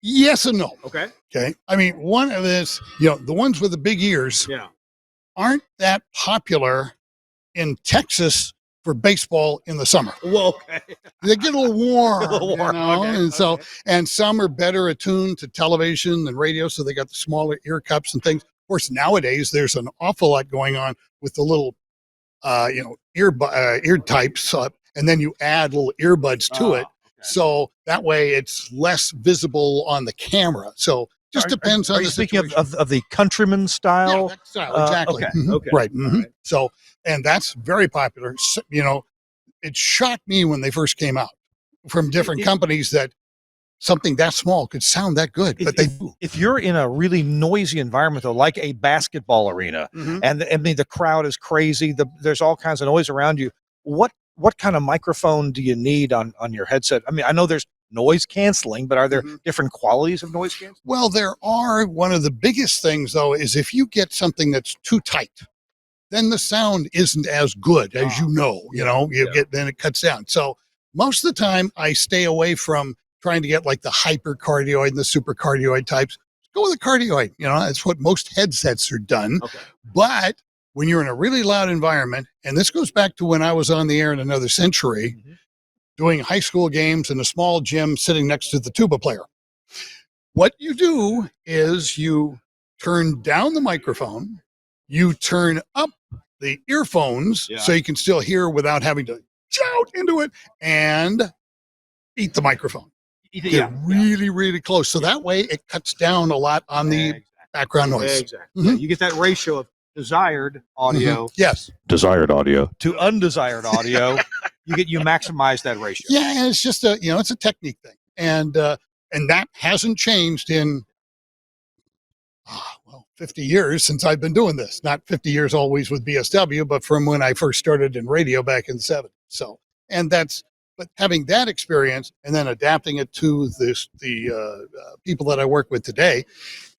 Yes and no. Okay. Okay. I mean, one of this, the ones with the big ears aren't that popular in Texas for baseball in the summer. Well, okay. They get a little warm, Okay, and so, and some are better attuned to television and radio, so they got the smaller ear cups and things. Of course, nowadays there's an awful lot going on with the little, ear types, and then you add little earbuds to it, so that way it's less visible on the camera. So just depends on Are you the speaking situation. of the countryman style? Yeah, that style, exactly. Okay. Mhm. Okay. Right. All right. So, and that's very popular. So, it shocked me when they first came out from different companies that something that small could sound that good, but they do. If you're in a really noisy environment, though, like a basketball arena, and I mean the crowd is crazy, there's all kinds of noise around you. What kind of microphone do you need on your headset? I mean, I know there's noise canceling, but are there different qualities of noise canceling? Well, there are. One of the biggest things, though, is if you get something that's too tight, then the sound isn't as good as then it cuts down. So most of the time I stay away from trying to get like the hypercardioid and the supercardioid types. Go with a cardioid. That's what most headsets are done. Okay. But when you're in a really loud environment, and this goes back to when I was on the air in another century, doing high school games in a small gym sitting next to the tuba player. What you do is you turn down the microphone, you turn up the earphones so you can still hear without having to shout into it, and eat the microphone. Get really, really close. So that way it cuts down a lot on the background noise. Exactly. Yeah, you get that ratio of desired audio, Yes. desired audio to undesired audio. you maximize that ratio. Yeah, and it's just it's a technique thing, and that hasn't changed in 50 years since I've been doing this. Not 50 years always with BSW, but from when I first started in radio back in the 70s. So, but having that experience and then adapting it to the people that I work with today.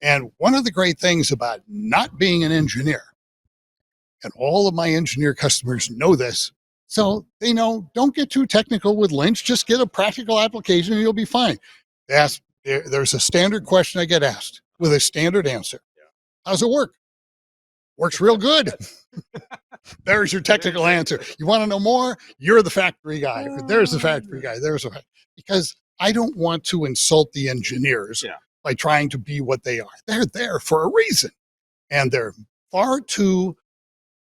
And one of the great things about not being an engineer, and all of my engineer customers know this, so they know, don't get too technical with Lynch, just get a practical application and you'll be fine. There's a standard question I get asked with a standard answer. How's it work? Works real good. There's your technical answer. You want to know more? You're the factory guy. There's the factory guy. Because I don't want to insult the engineers by trying to be what they are. They're there for a reason. And they're far too,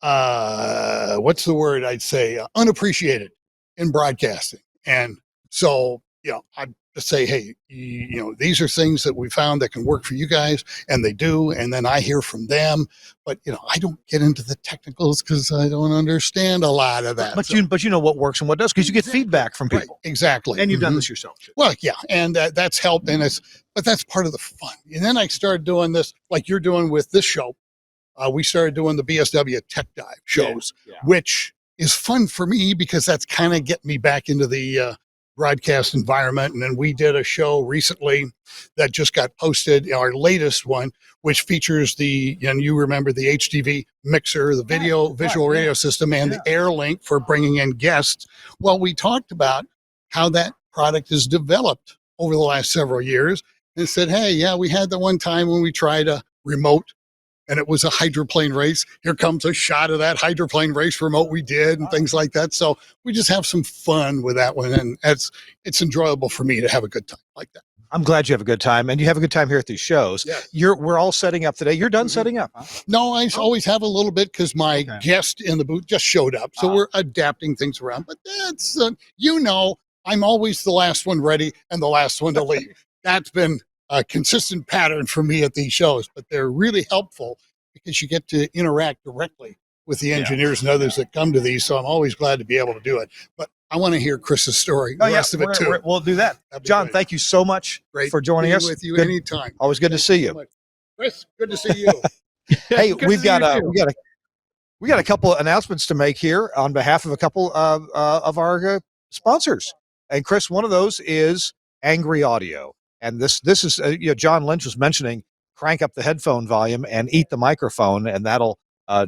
what's the word I'd say, unappreciated in broadcasting. And so, I just say, hey, these are things that we found that can work for you guys, and they do. And then I hear from them, but I don't get into the technicals because I don't understand a lot of that. But you know what works and what does, because you get feedback from people. Right, exactly. And you've done this yourself too. Well, yeah, and that's helped, but that's part of the fun. And then I started doing this like you're doing with this show. We started doing the BSW Tech Dive shows, which is fun for me because that's kind of getting me back into the broadcast environment. And then we did a show recently that just got posted, our latest one, which features and you remember the HDV mixer, the visual radio system, and the Air Link for bringing in guests. Well, we talked about how that product is developed over the last several years and said, hey, we had the one time when we tried a remote and it was a hydroplane race. Here comes a shot of that hydroplane race remote we did and things like that. So we just have some fun with that one. And it's enjoyable for me to have a good time like that. I'm glad you have a good time, and you have a good time here at these shows. Yes. We're all setting up today. You're done setting up, huh? No, I always have a little bit because my guest in the booth just showed up. So we're adapting things around. But that's, I'm always the last one ready and the last one to leave. That's been a consistent pattern for me at these shows, but they're really helpful because you get to interact directly with the engineers and others that come to these. So I'm always glad to be able to do it. But I want to hear Chris's story, the rest of it too. We'll do that. John, thank you so much for joining us. With you anytime. Always good to see you. So Chris, good to see you. Hey, we got a couple of announcements to make here on behalf of a couple of our sponsors. And Chris, one of those is Angry Audio. And this is, John Lynch was mentioning, crank up the headphone volume and eat the microphone, and that'll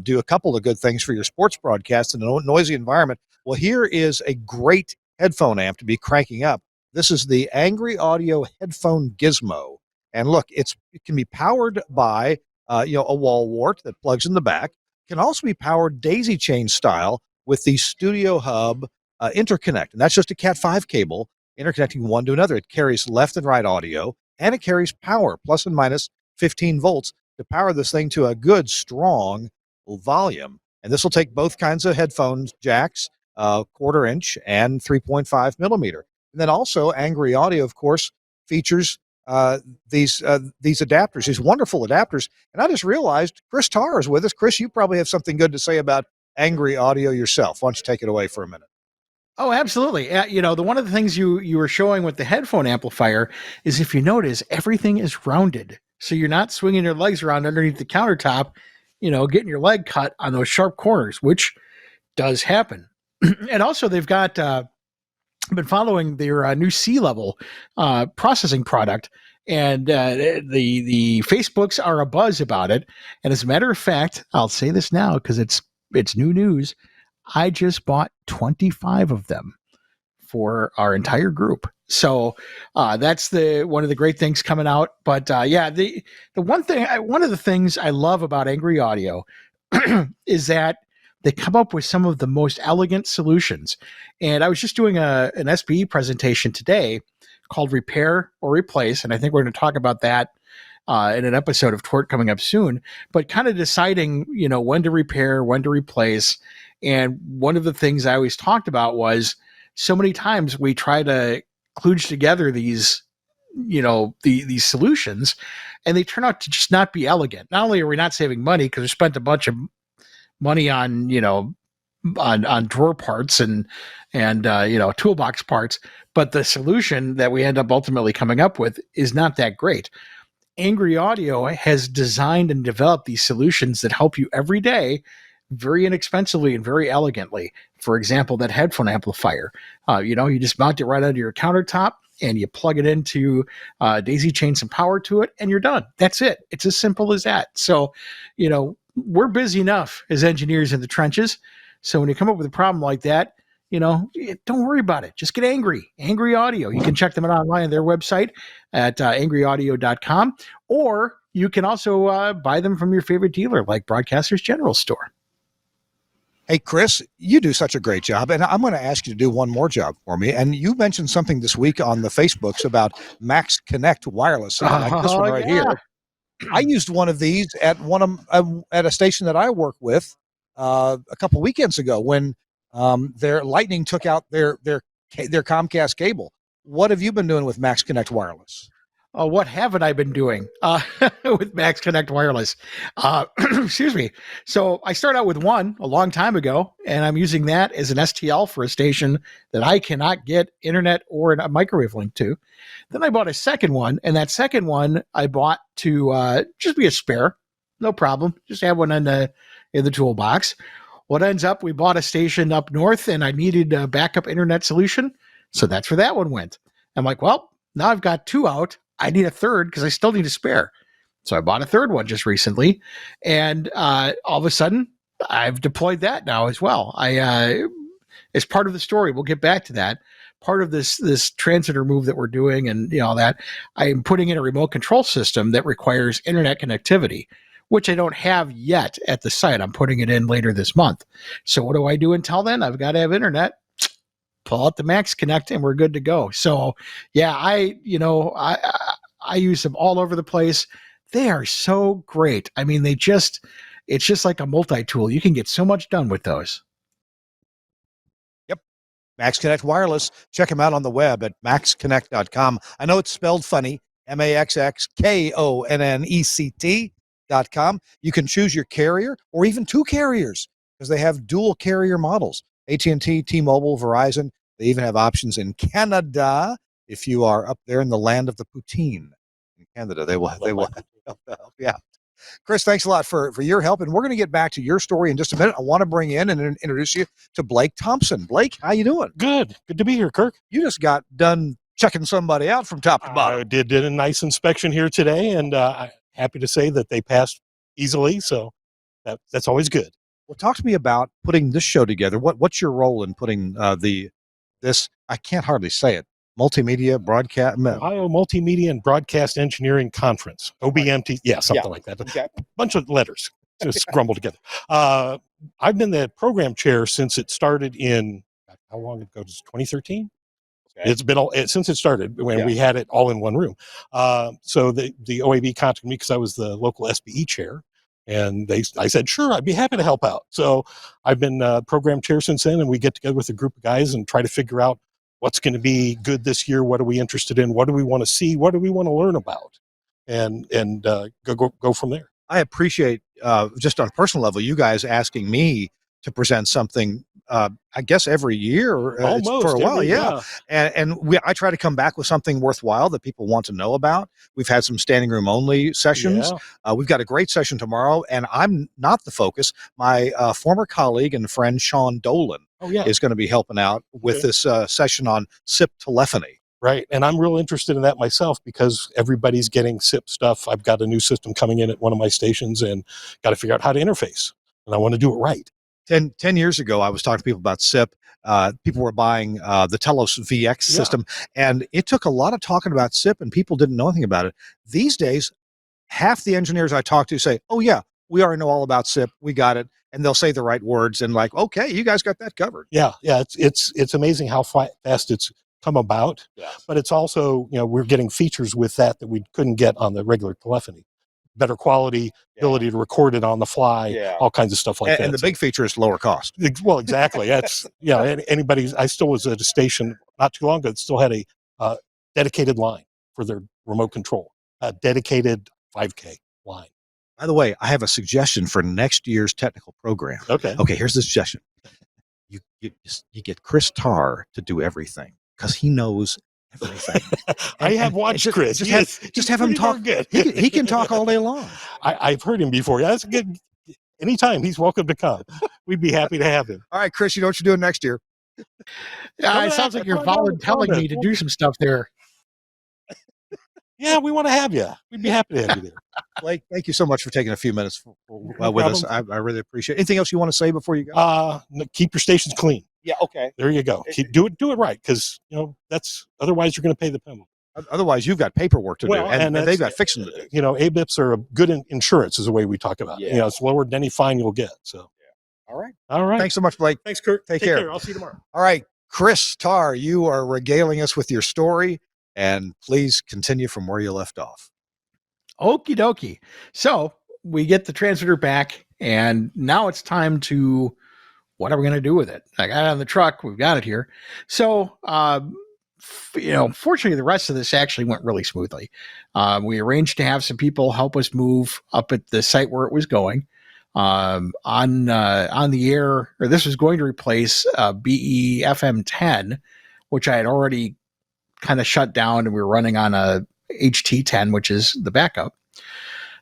do a couple of good things for your sports broadcast in a noisy environment. Well, here is a great headphone amp to be cranking up. This is the Angry Audio Headphone Gizmo. And look, it can be powered by, a wall wart that plugs in the back. It can also be powered daisy chain style with the Studio Hub interconnect. And that's just a Cat5 cable interconnecting one to another. It carries left and right audio, and it carries power, plus and minus 15 volts, to power this thing to a good, strong volume. And this will take both kinds of headphones jacks, 1/4 inch and 3.5 millimeter. And then also Angry Audio, of course, features these adapters, these wonderful adapters. And I just realized Chris Tarr is with us. Chris, you probably have something good to say about Angry Audio yourself. Why don't you take it away for a minute? Oh, absolutely. One of the things you were showing with the headphone amplifier is, if you notice, everything is rounded. So you're not swinging your legs around underneath the countertop, getting your leg cut on those sharp corners, which does happen. And also they've got, been following their new C-level processing product, and the Facebooks are abuzz about it. And as a matter of fact, I'll say this now because it's new news. I just bought 25 of them for our entire group. So that's one of the great things coming out. But the one of the things I love about Angry Audio is that they come up with some of the most elegant solutions. And I was just doing an SPE presentation today called Repair or Replace, and I think we're going to talk about that in an episode of TWiRT coming up soon. But kind of deciding, when to repair, when to replace. And one of the things I always talked about was, so many times we try to kludge together these these solutions, and they turn out to just not be elegant. Not only are we not saving money because we spent a bunch of money on on drawer parts and toolbox parts, but the solution that we end up ultimately coming up with is not that great. Angry Audio has designed and developed these solutions that help you every day very inexpensively and very elegantly. For example, that headphone amplifier, you just mount it right under your countertop and you plug it into daisy chain some power to it and you're done. That's it. It's as simple as that. So, we're busy enough as engineers in the trenches. So when you come up with a problem like that, don't worry about it. Just get angry. Angry Audio. You can check them out online on their website at angryaudio.com, or you can also buy them from your favorite dealer like Broadcasters General Store. Hey, Chris, you do such a great job, and I'm going to ask you to do one more job for me. And you mentioned something this week on the Facebooks about Max Connect Wireless, like this one right here. I used one of these at at a station that I work with a couple weekends ago when their Lightning took out their Comcast cable. What have you been doing with Max Connect Wireless? What haven't I been doing with Max Connect Wireless? Excuse me. So I started out with one a long time ago, and I'm using that as an STL for a station that I cannot get internet or a microwave link to. Then I bought a second one, and that second one I bought to just be a spare. No problem. Just have one in the toolbox. What ends up, we bought a station up north, and I needed a backup internet solution. So that's where that one went. I'm like, well, now I've got two out. I need a third because I still need a spare. So I bought a third one just recently. And all of a sudden, I've deployed that now as well. As part of the story, we'll get back to that. Part of this transmitter move that we're doing and that, I am putting in a remote control system that requires internet connectivity, which I don't have yet at the site. I'm putting it in later this month. So what do I do until then? I've got to have internet. Pull out the Max Connect and we're good to go. So yeah, I use them all over the place. They are so great. I mean, it's just like a multi-tool. You can get so much done with those. Yep. Max Connect Wireless. Check them out on the web at maxconnect.com. I know it's spelled funny, MAXXKONNECT.com. You can choose your carrier or even two carriers because they have dual carrier models. AT&T, T-Mobile, Verizon. They even have options in Canada. If you are up there in the land of the poutine in Canada, they will help you out. Chris, thanks a lot for your help, and we're going to get back to your story in just a minute. I want to bring in and introduce you to Blake Thompson. Blake, how you doing? Good to be here, Kirk. You just got done checking somebody out from top to bottom. I did a nice inspection here today, and I'm happy to say that they passed easily, so that's always good. Well, talk to me about putting this show together. What's your role in putting this? I can't hardly say it. Multimedia broadcast. Ohio Multimedia and Broadcast Engineering Conference, OBMT. Yeah, something like that. Okay. A bunch of letters just grumbled together. I've been the program chair since it started in how long ago? 2013. Okay. It's been since it started when we had it all in one room. So the OAB contacted me because I was the local SBE chair. And I said, sure, I'd be happy to help out. So I've been program chair since then, and we get together with a group of guys and try to figure out what's going to be good this year. What are we interested in? What do we want to see? What do we want to learn about? And go from there. I appreciate just on a personal level, you guys asking me to present something. I guess every year almost for a while, yeah. And I try to come back with something worthwhile that people want to know about. We've had some standing room only sessions. Yeah. We've got a great session tomorrow, and I'm not the focus. My former colleague and friend Sean Dolan is going to be helping out with this session on SIP telephony. Right, and I'm real interested in that myself because everybody's getting SIP stuff. I've got a new system coming in at one of my stations and got to figure out how to interface, and I want to do it right. 10 years ago, I was talking to people about SIP. People were buying the Telos VX system, and it took a lot of talking about SIP, and people didn't know anything about it. These days, half the engineers I talk to say, oh, yeah, we already know all about SIP. We got it. And they'll say the right words and like, okay, you guys got that covered. Yeah. It's amazing how fast it's come about. Yes. But it's also, we're getting features with that we couldn't get on the regular telephony. Better quality, ability to record it on the fly, all kinds of stuff like that. And the big feature is lower cost. Well, exactly. That's I still was at a station not too long ago that still had a dedicated line for their remote control, a dedicated 5K line. By the way, I have a suggestion for next year's technical program. Okay. Okay, here's the suggestion. You get Chris Tarr to do everything because he knows everything. I have watched Chris. Just have him talk. Good. He can talk all day long. I've heard him before. Yeah, that's a good. Anytime he's welcome to come. We'd be happy to have him. All right, Chris, you know what you're doing next year. It sounds like you're volunteering me to do some stuff there. Yeah, we want to have you. We'd be happy to have you there. Blake, thank you so much for taking a few minutes with us. I really appreciate it. Anything else you want to say before you go? Keep your stations clean. Yeah, okay. There you go. Do it right, because that's otherwise you're going to pay the penalty. Otherwise, you've got paperwork to do, and they've got fixing to do. ABIPs are a good insurance, is the way we talk about it. It's lower than any fine you'll get. So, all right. Thanks so much, Blake. Thanks, Kurt. Take care. I'll see you tomorrow. All right, Chris Tarr, you are regaling us with your story, and please continue from where you left off. Okie dokie. So we get the transmitter back, and now it's time to, what are we going to do with it? I got it on the truck. We've got it here. So, fortunately, the rest of this actually went really smoothly. We arranged to have some people help us move up at the site where it was going. On the air, or this was going to replace BE FM 10, which I had already kind of shut down, and we were running on a HT 10, which is the backup.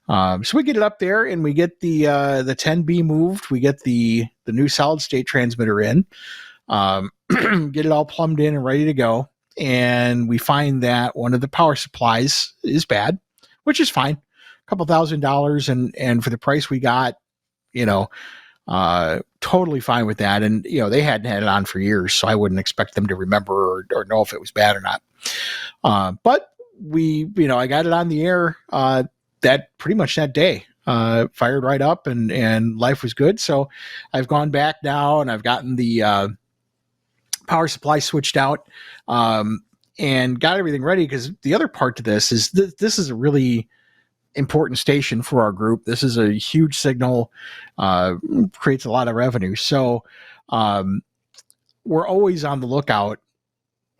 So we get it up there, and we get the 10B moved. We get the new solid state transmitter in, get it all plumbed in and ready to go. And we find that one of the power supplies is bad, which is fine. A couple $1,000, and for the price we got, totally fine with that. And, they hadn't had it on for years, so I wouldn't expect them to remember or know if it was bad or not. But I got it on the air, pretty much that day, fired right up, and life was good. So I've gone back now, and I've gotten the, power supply switched out, and got everything ready. Cause the other part to this is this is a really important station for our group. This is a huge signal, creates a lot of revenue. So, we're always on the lookout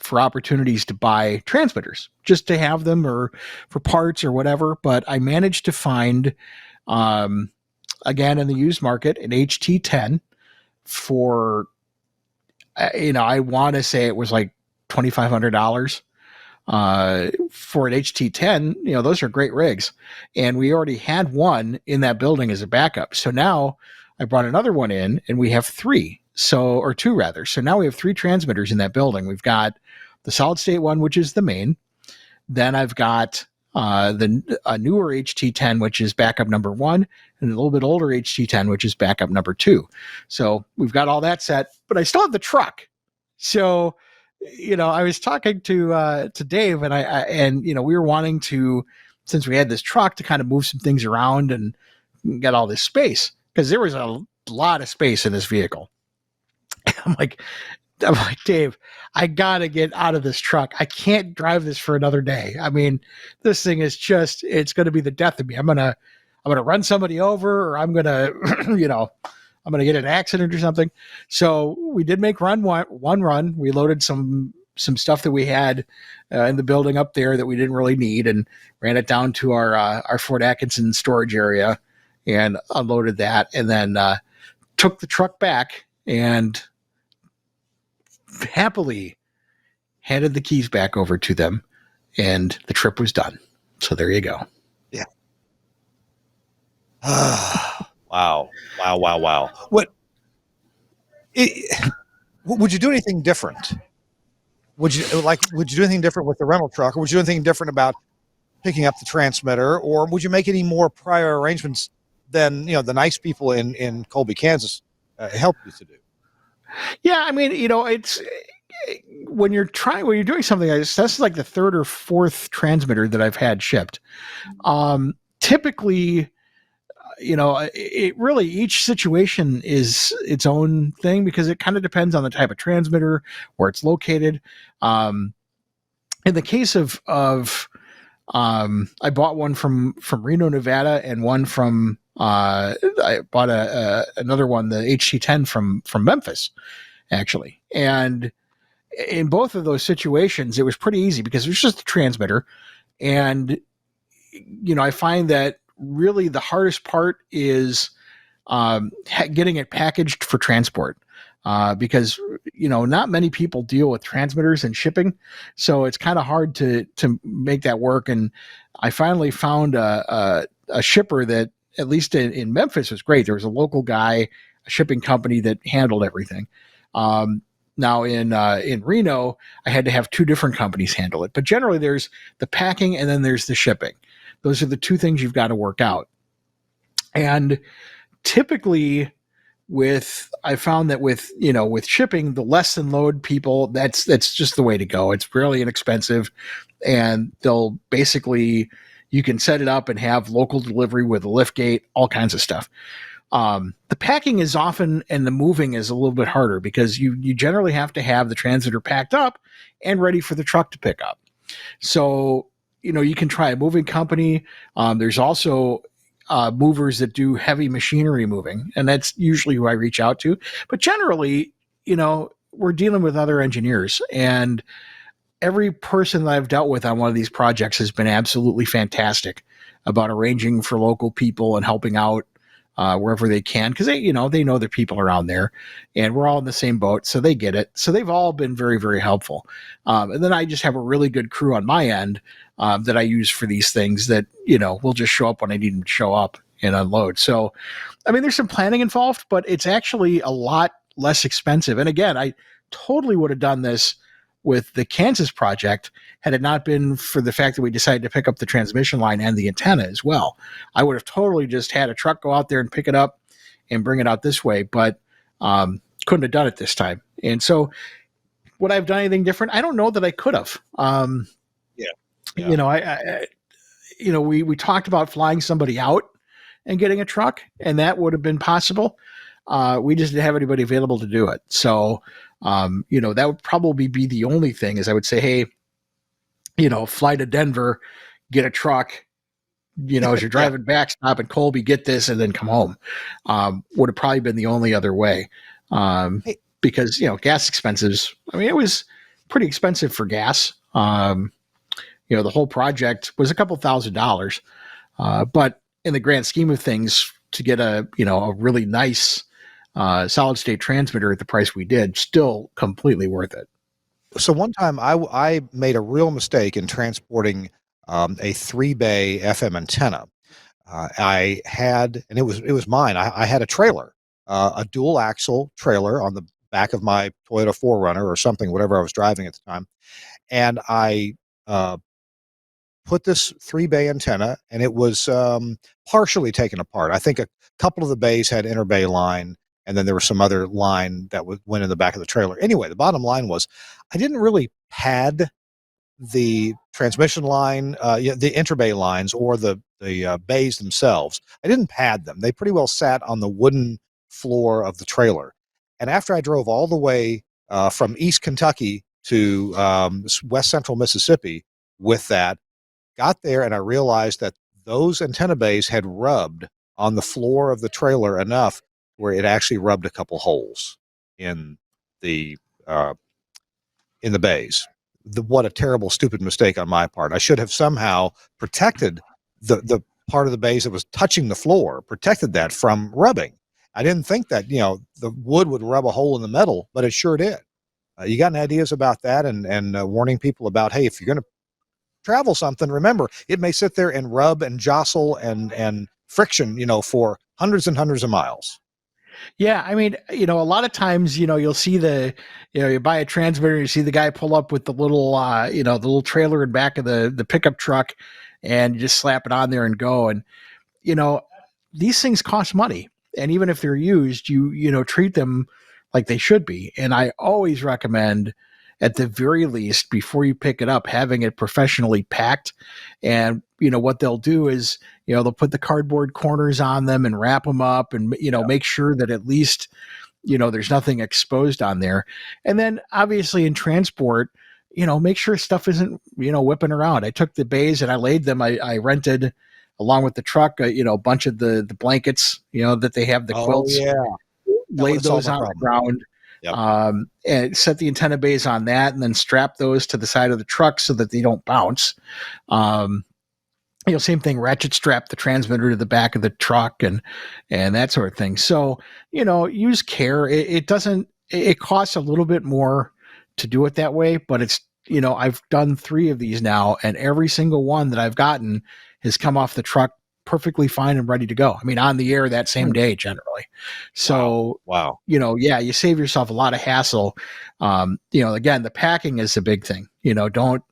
for opportunities to buy transmitters, just to have them or for parts or whatever. But I managed to find, again, in the used market, an HT10 for, I want to say it was like $2,500. For an HT10, those are great rigs. And we already had one in that building as a backup. So now I brought another one in, and we have two rather. So now we have 3 transmitters in that building. We've got the solid state one, which is the main. Then I've got a newer HT10, which is backup number 1, and a little bit older HT10, which is backup number 2. So we've got all that set, but I still have the truck. So, I was talking to Dave, and we were wanting to, since we had this truck, to kind of move some things around and get all this space, because there was a lot of space in this vehicle. I'm like, Dave, I gotta get out of this truck. I can't drive this for another day. I mean, this thing is it's going to be the death of me. I'm gonna run somebody over, or I'm gonna, I'm gonna get an accident or something. So we did make one run. We loaded some stuff that we had in the building up there that we didn't really need, and ran it down to our Fort Atkinson storage area and unloaded that, and then took the truck back and happily handed the keys back over to them, and the trip was done. So there you go. Yeah. Wow. What would you do anything different? Would you do anything different with the rental truck, or would you do anything different about picking up the transmitter, or would you make any more prior arrangements than, the nice people in Colby, Kansas helped you to do? Yeah, I mean, it's when you're doing something like this, that's like the 3rd or 4th transmitter that I've had shipped. Typically, it really, each situation is its own thing, because it kind of depends on the type of transmitter, where it's located. In the case of I bought one from Reno, Nevada, and one from I bought another one, the HT10 from Memphis, actually. And in both of those situations, it was pretty easy, because it was just a transmitter. And, I find that really the hardest part is getting it packaged for transport. Because not many people deal with transmitters and shipping, so it's kind of hard to make that work. And I finally found a shipper that, at least in Memphis, was great. There was a local guy, a shipping company that handled everything. Now in Reno, I had to have two different companies handle it. But generally, there's the packing and then there's the shipping. Those are the two things you've got to work out. And typically, I found that with shipping, the less than load people, that's just the way to go. It's really inexpensive, and they'll basically, you can set it up and have local delivery with a lift gate, all kinds of stuff. The packing is often, and the moving is a little bit harder, because you generally have to have the transmitter packed up and ready for the truck to pick up. So you can try a moving company. There's also movers that do heavy machinery moving, and that's usually who I reach out to. But generally, we're dealing with other engineers, and every person that I've dealt with on one of these projects has been absolutely fantastic about arranging for local people and helping out wherever they can, because they know their people around there, and we're all in the same boat, so they get it. So they've all been very, very helpful. And then I just have a really good crew on my end that I use for these things that will just show up when I need them to show up and unload. So, I mean, there's some planning involved, but it's actually a lot less expensive. And again, I totally would have done this with the Kansas project had it not been for the fact that we decided to pick up the transmission line and the antenna as well. I would have totally just had a truck go out there and pick it up and bring it out this way, but couldn't have done it this time. And so, would I have done anything different? I don't know that I could have. We talked about flying somebody out and getting a truck, and that would have been possible. We just didn't have anybody available to do it. So, that would probably be the only thing, is I would say, hey, fly to Denver, get a truck, as you're driving back, stop in Colby, get this, and then come home. Would have probably been the only other way. Because, gas expenses, I mean, it was pretty expensive for gas. The whole project was a couple $1,000. But in the grand scheme of things, to get a really nice solid state transmitter at the price we did, still completely worth it. So one time I made a real mistake in transporting a 3-bay FM antenna. I had, and it was mine. I had a trailer, a dual axle trailer on the back of my Toyota 4Runner or something, whatever I was driving at the time, and I put this 3-bay antenna, and it was partially taken apart. I think a couple of the bays had interbay line, and then there was some other line that went in the back of the trailer. Anyway, the bottom line was I didn't really pad the transmission line, the interbay lines, or the bays themselves. I didn't pad them. They pretty well sat on the wooden floor of the trailer. And after I drove all the way from East Kentucky to West Central Mississippi with that, got there, and I realized that those antenna bays had rubbed on the floor of the trailer enough where it actually rubbed a couple holes in the bays. What a terrible, stupid mistake on my part. I should have somehow protected the part of the bays that was touching the floor, protected that from rubbing. I didn't think that, the wood would rub a hole in the metal, but it sure did. You got any ideas about that, and warning people about, hey, if you're going to travel something, remember, it may sit there and rub and jostle and friction, for hundreds and hundreds of miles. Yeah, I mean, a lot of times, you'll see you buy a transmitter, you see the guy pull up with the little, the little trailer in back of the pickup truck, and you just slap it on there and go. And, these things cost money. And even if they're used, you treat them like they should be. And I always recommend, at the very least, before you pick it up, having it professionally packed. And, what they'll do is, they'll put the cardboard corners on them and wrap them up and, make sure that at least, there's nothing exposed on there. And then obviously in transport, make sure stuff isn't, whipping around. I took the bays and I laid them. I rented, along with the truck, a bunch of the blankets, that they have, the quilts. Yeah. Laid those on the ground. Yep. And set the antenna bays on that, and then strap those to the side of the truck so that they don't bounce. Same thing, ratchet strap the transmitter to the back of the truck and that sort of thing. So, use care. It doesn't, it costs a little bit more to do it that way, but it's, I've done 3 of these now, and every single one that I've gotten has come off the truck perfectly fine and ready to go. I mean, on the air that same day generally. So, Wow. You save yourself a lot of hassle. Again, the packing is a big thing. Don't,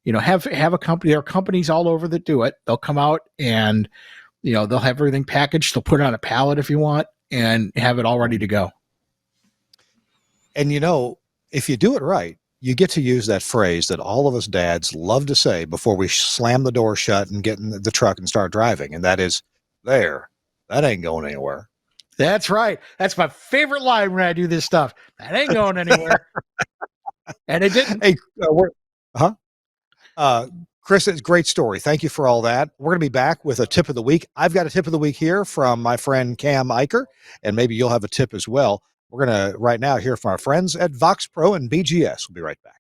have a company. There are companies all over that do it. They'll come out and, they'll have everything packaged. They'll put it on a pallet if you want and have it all ready to go. And if you do it right, you get to use that phrase that all of us dads love to say before we slam the door shut and get in the truck and start driving. And that is, that ain't going anywhere. That's right. That's my favorite line when I do this stuff. That ain't going anywhere. And it didn't. Hey, Chris, it's a great story. Thank you for all that. We're going to be back with a tip of the week. I've got a tip of the week here from my friend Cam Eicher, and maybe you'll have a tip as well. We're going to right now hear from our friends at Vox Pro and BGS. We'll be right back.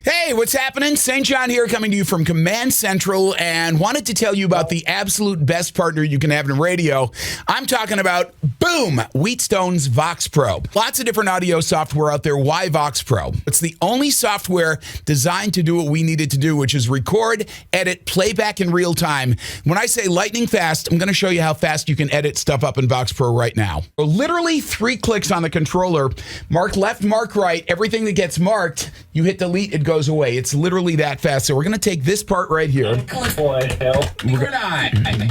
Hey, what's happening? St. John here, coming to you from Command Central, and wanted to tell you about the absolute best partner you can have in radio. I'm talking about, boom, Wheatstone's Vox Pro. Lots of different audio software out there. Why Vox Pro? It's the only software designed to do what we needed to do, which is record, edit, playback in real time. When I say lightning fast, I'm going to show you how fast you can edit stuff up in Vox Pro right now. Literally 3 clicks on the controller, mark left, mark right, everything that gets marked, you hit delete, it goes away. It's literally that fast. So we're going to take this part right here.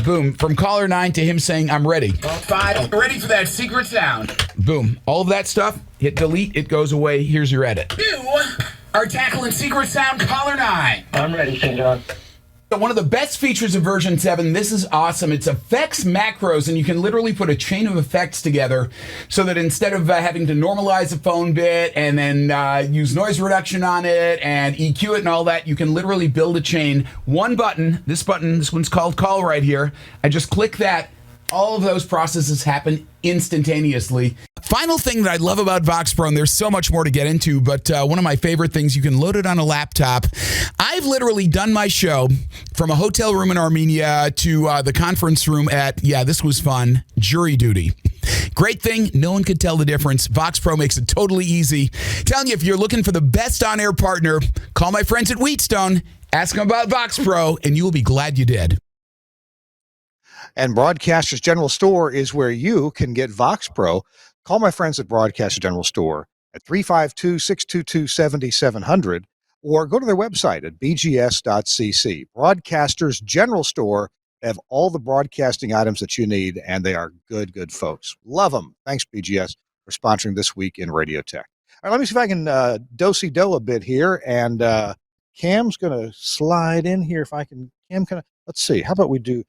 Boom. From caller 9 to him saying, I'm ready. 5. Ready for that secret sound. Boom. All of that stuff. Hit delete. It goes away. Here's your edit. You are tackling secret sound caller 9. I'm ready, St. John. One of the best features of version 7, this is awesome. It's effects macros, and you can literally put a chain of effects together so that instead of having to normalize a phone bit and then use noise reduction on it and EQ it and all that, you can literally build a chain. One button, this one's called call right here. I just click that. All of those processes happen instantaneously. Final thing that I love about Vox Pro, and there's so much more to get into, but one of my favorite things, you can load it on a laptop. I've literally done my show from a hotel room in Armenia to the conference room at, this was fun, jury duty. Great thing, no one could tell the difference. Vox Pro makes it totally easy. Telling you, if you're looking for the best on-air partner, call my friends at Wheatstone, ask them about Vox Pro, and you will be glad you did. And Broadcasters General Store is where you can get Vox Pro. Call my friends at Broadcasters General Store at 352-622-7700 or go to their website at bgs.cc. Broadcasters General Store have all the broadcasting items that you need, and they are good folks. Love them. Thanks, BGS, for sponsoring This Week in Radio Tech. All right, let me see if I can do-si-do a bit here, and Cam's going to slide in here if I can. Cam, let's see. How about you?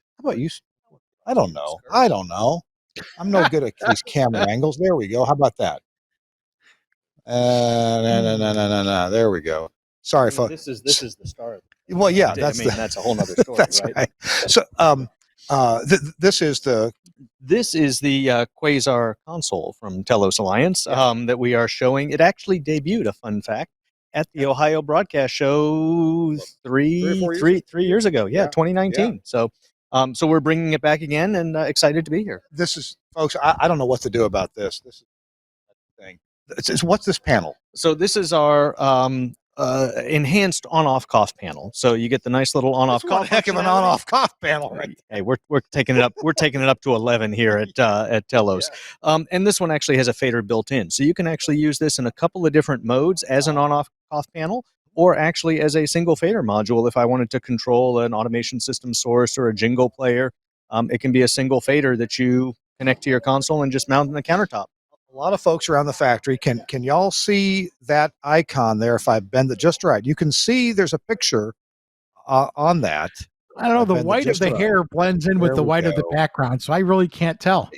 I don't know. I'm no good at these camera angles. There we go. How about that? No. There we go. Sorry, folks. This is the start. Well, yeah, that's a whole nother story, that's right? So, this is the Quasar console from Telos Alliance that we are showing. It actually debuted, a fun fact, at the Ohio Broadcast Show three years ago. Yeah, 2019. Yeah. So we're bringing it back again, and excited to be here. This is, folks, I don't know what to do about this. This is the thing. What's this panel? So this is our enhanced on-off cough panel. So you get the nice little on-off cough. One heck of an on-off cough panel, right? Hey, we're taking it up. We're taking it up to 11 here at Telos. Yeah. And this one actually has a fader built in, so you can actually use this in a couple of different modes as an on-off cough panel, or actually as a single fader module if I wanted to control an automation system source or a jingle player. It can be a single fader that you connect to your console and just mount on the countertop. A lot of folks around the factory, can y'all see that icon there if I bend it just right? You can see there's a picture on that. I don't know, the white of the hair blends in with the white of the background, so I really can't tell.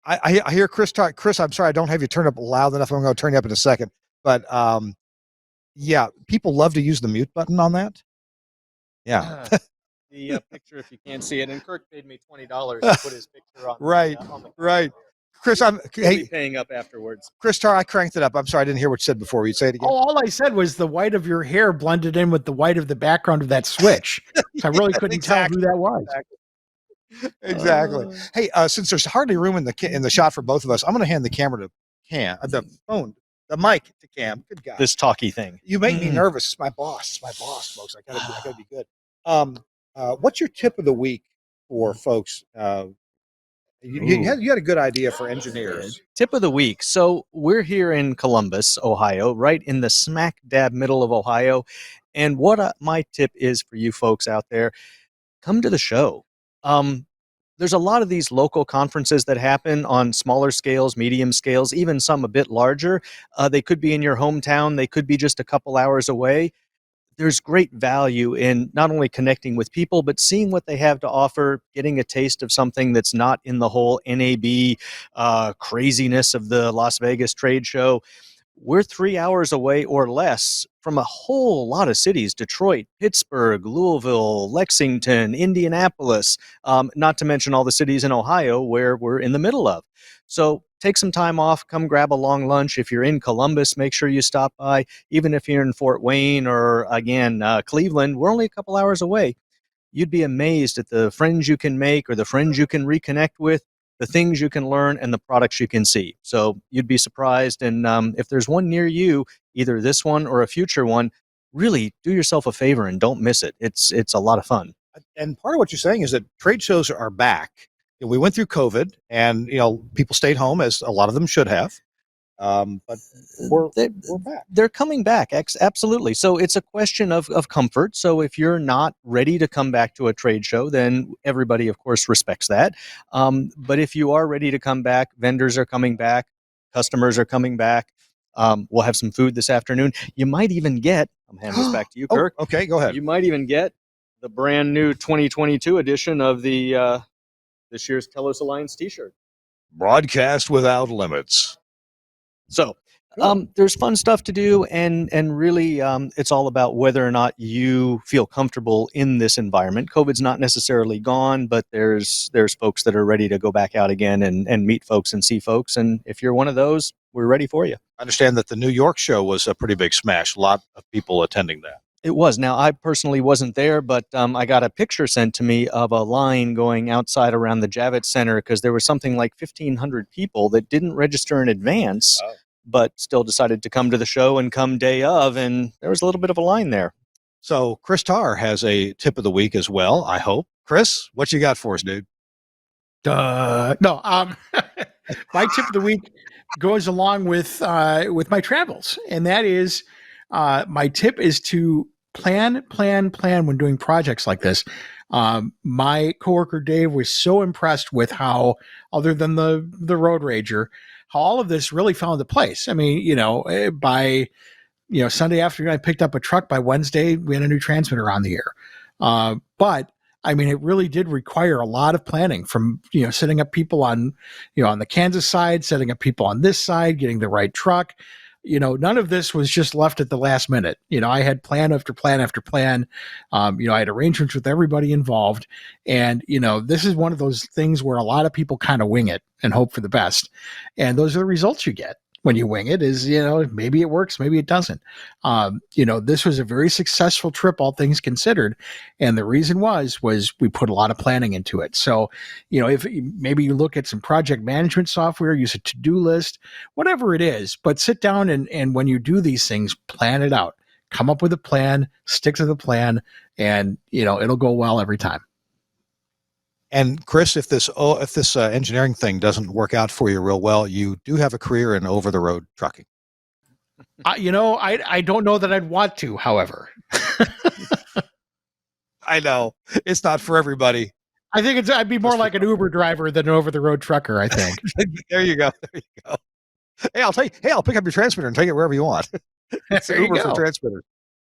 I hear Chris talk. Chris, I'm sorry, I don't have you turned up loud enough. I'm going to turn you up in a second. But yeah, people love to use the mute button on that. Yeah. The picture, if you can't see it, and Kirk paid me $20 to put his picture on. Right. Chris, We'll be hey, paying up afterwards. Chris Tarr, I cranked it up. I'm sorry, I didn't hear what you said before. You'd say it again. Oh, all I said was the white of your hair blended in with the white of the background of that switch. So I really couldn't tell who that was. Exactly. Hey, since there's hardly room in the shot for both of us, I'm going to hand the camera to Cam, the mic to Cam. Good God, This talkie thing. you make me nervous. It's my boss. It's my boss, folks. I gotta be good. What's your tip of the week for folks? You had a good idea for engineers. Tip of the week. So we're here in Columbus, Ohio, right in the smack dab middle of Ohio. And what my tip is for you folks out there, come to the show. There's a lot of these local conferences that happen on smaller scales, medium scales, even some a bit larger. They could be in your hometown. They could be just a couple hours away. There's great value in not only connecting with people, but seeing what they have to offer, getting a taste of something that's not in the whole NAB craziness of the Las Vegas trade show. We're 3 hours away or less from a whole lot of cities: Detroit, Pittsburgh, Louisville, Lexington, Indianapolis, not to mention all the cities in Ohio where we're in the middle of. So take some time off, come grab a long lunch. If you're in Columbus, make sure you stop by. Even if you're in Fort Wayne or, again, Cleveland, we're only a couple hours away. You'd be amazed at the friends you can make or the friends you can reconnect with, the things you can learn, and the products you can see. So you'd be surprised. And if there's one near you, either this one or a future one, really do yourself a favor and don't miss it. It's a lot of fun. And part of what you're saying is that trade shows are back. We went through COVID, and people stayed home, as a lot of them should have. But we're back. They're coming back, absolutely. So it's a question of comfort. So if you're not ready to come back to a trade show, then everybody, of course, respects that. But if you are ready to come back, vendors are coming back, customers are coming back. We'll have some food this afternoon. You might even get, I'm handing this back to you, Kirk. Oh, okay, go ahead. You might even get the brand new 2022 edition of the this year's Telos Alliance t-shirt. Broadcast without limits. So there's fun stuff to do, and really it's all about whether or not you feel comfortable in this environment. COVID's not necessarily gone, but there's folks that are ready to go back out again and meet folks and see folks. And if you're one of those, we're ready for you. I understand that the New York show was a pretty big smash. A lot of people attending that. It was. Now, I personally wasn't there, but I got a picture sent to me of a line going outside around the Javits Center because there was something like 1,500 people that didn't register in advance, but still decided to come to the show and come day of, and there was a little bit of a line there. So Chris Tarr has a tip of the week as well, I hope. Chris, what you got for us, dude? No, my tip of the week goes along with my travels, and that is my tip is to plan when doing projects like this. My coworker Dave was so impressed with how, other than the Road Rager, how all of this really fell into place. I mean, by Sunday afternoon, I picked up a truck. By Wednesday, we had a new transmitter on the air. But I mean, it really did require a lot of planning, from setting up people on on the Kansas side, setting up people on this side, getting the right truck. None of this was just left at the last minute. I had plan after plan after plan. I had arrangements with everybody involved. And, this is one of those things where a lot of people kind of wing it and hope for the best. And those are the results you get when you wing it. Is, maybe it works, maybe it doesn't. This was a very successful trip, all things considered. And the reason was we put a lot of planning into it. So, if maybe you look at some project management software, use a to-do list, whatever it is, but sit down and when you do these things, plan it out, come up with a plan, stick to the plan, and, it'll go well every time. And Chris, if this engineering thing doesn't work out for you real well, you do have a career in over-the-road trucking. I don't know that I'd want to, however. I know it's not for everybody. I think I'd be more like an Uber driver than an over-the-road trucker, I think. There you go. Hey, I'll pick up your transmitter and take it wherever you want. It's Uber for transmitter.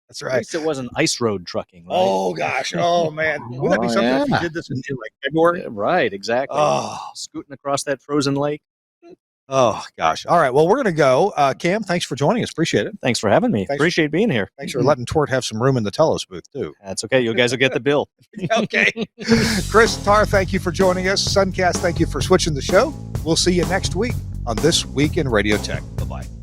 That's right. At least it wasn't ice road trucking. Right? Oh gosh. Oh man. Wouldn't that be something if you did this in like February? Yeah, right. Exactly. Oh, scooting across that frozen lake. Oh, gosh. All right. Well, we're going to go. Cam, thanks for joining us. Appreciate it. Thanks for having me. Thanks. Appreciate being here. Thanks for letting TWiRT have some room in the Telos booth, too. That's okay. You guys will get the bill. Okay. Chris, Tarr, thank you for joining us. Suncast, thank you for switching the show. We'll see you next week on This Week in Radio Tech. Bye-bye.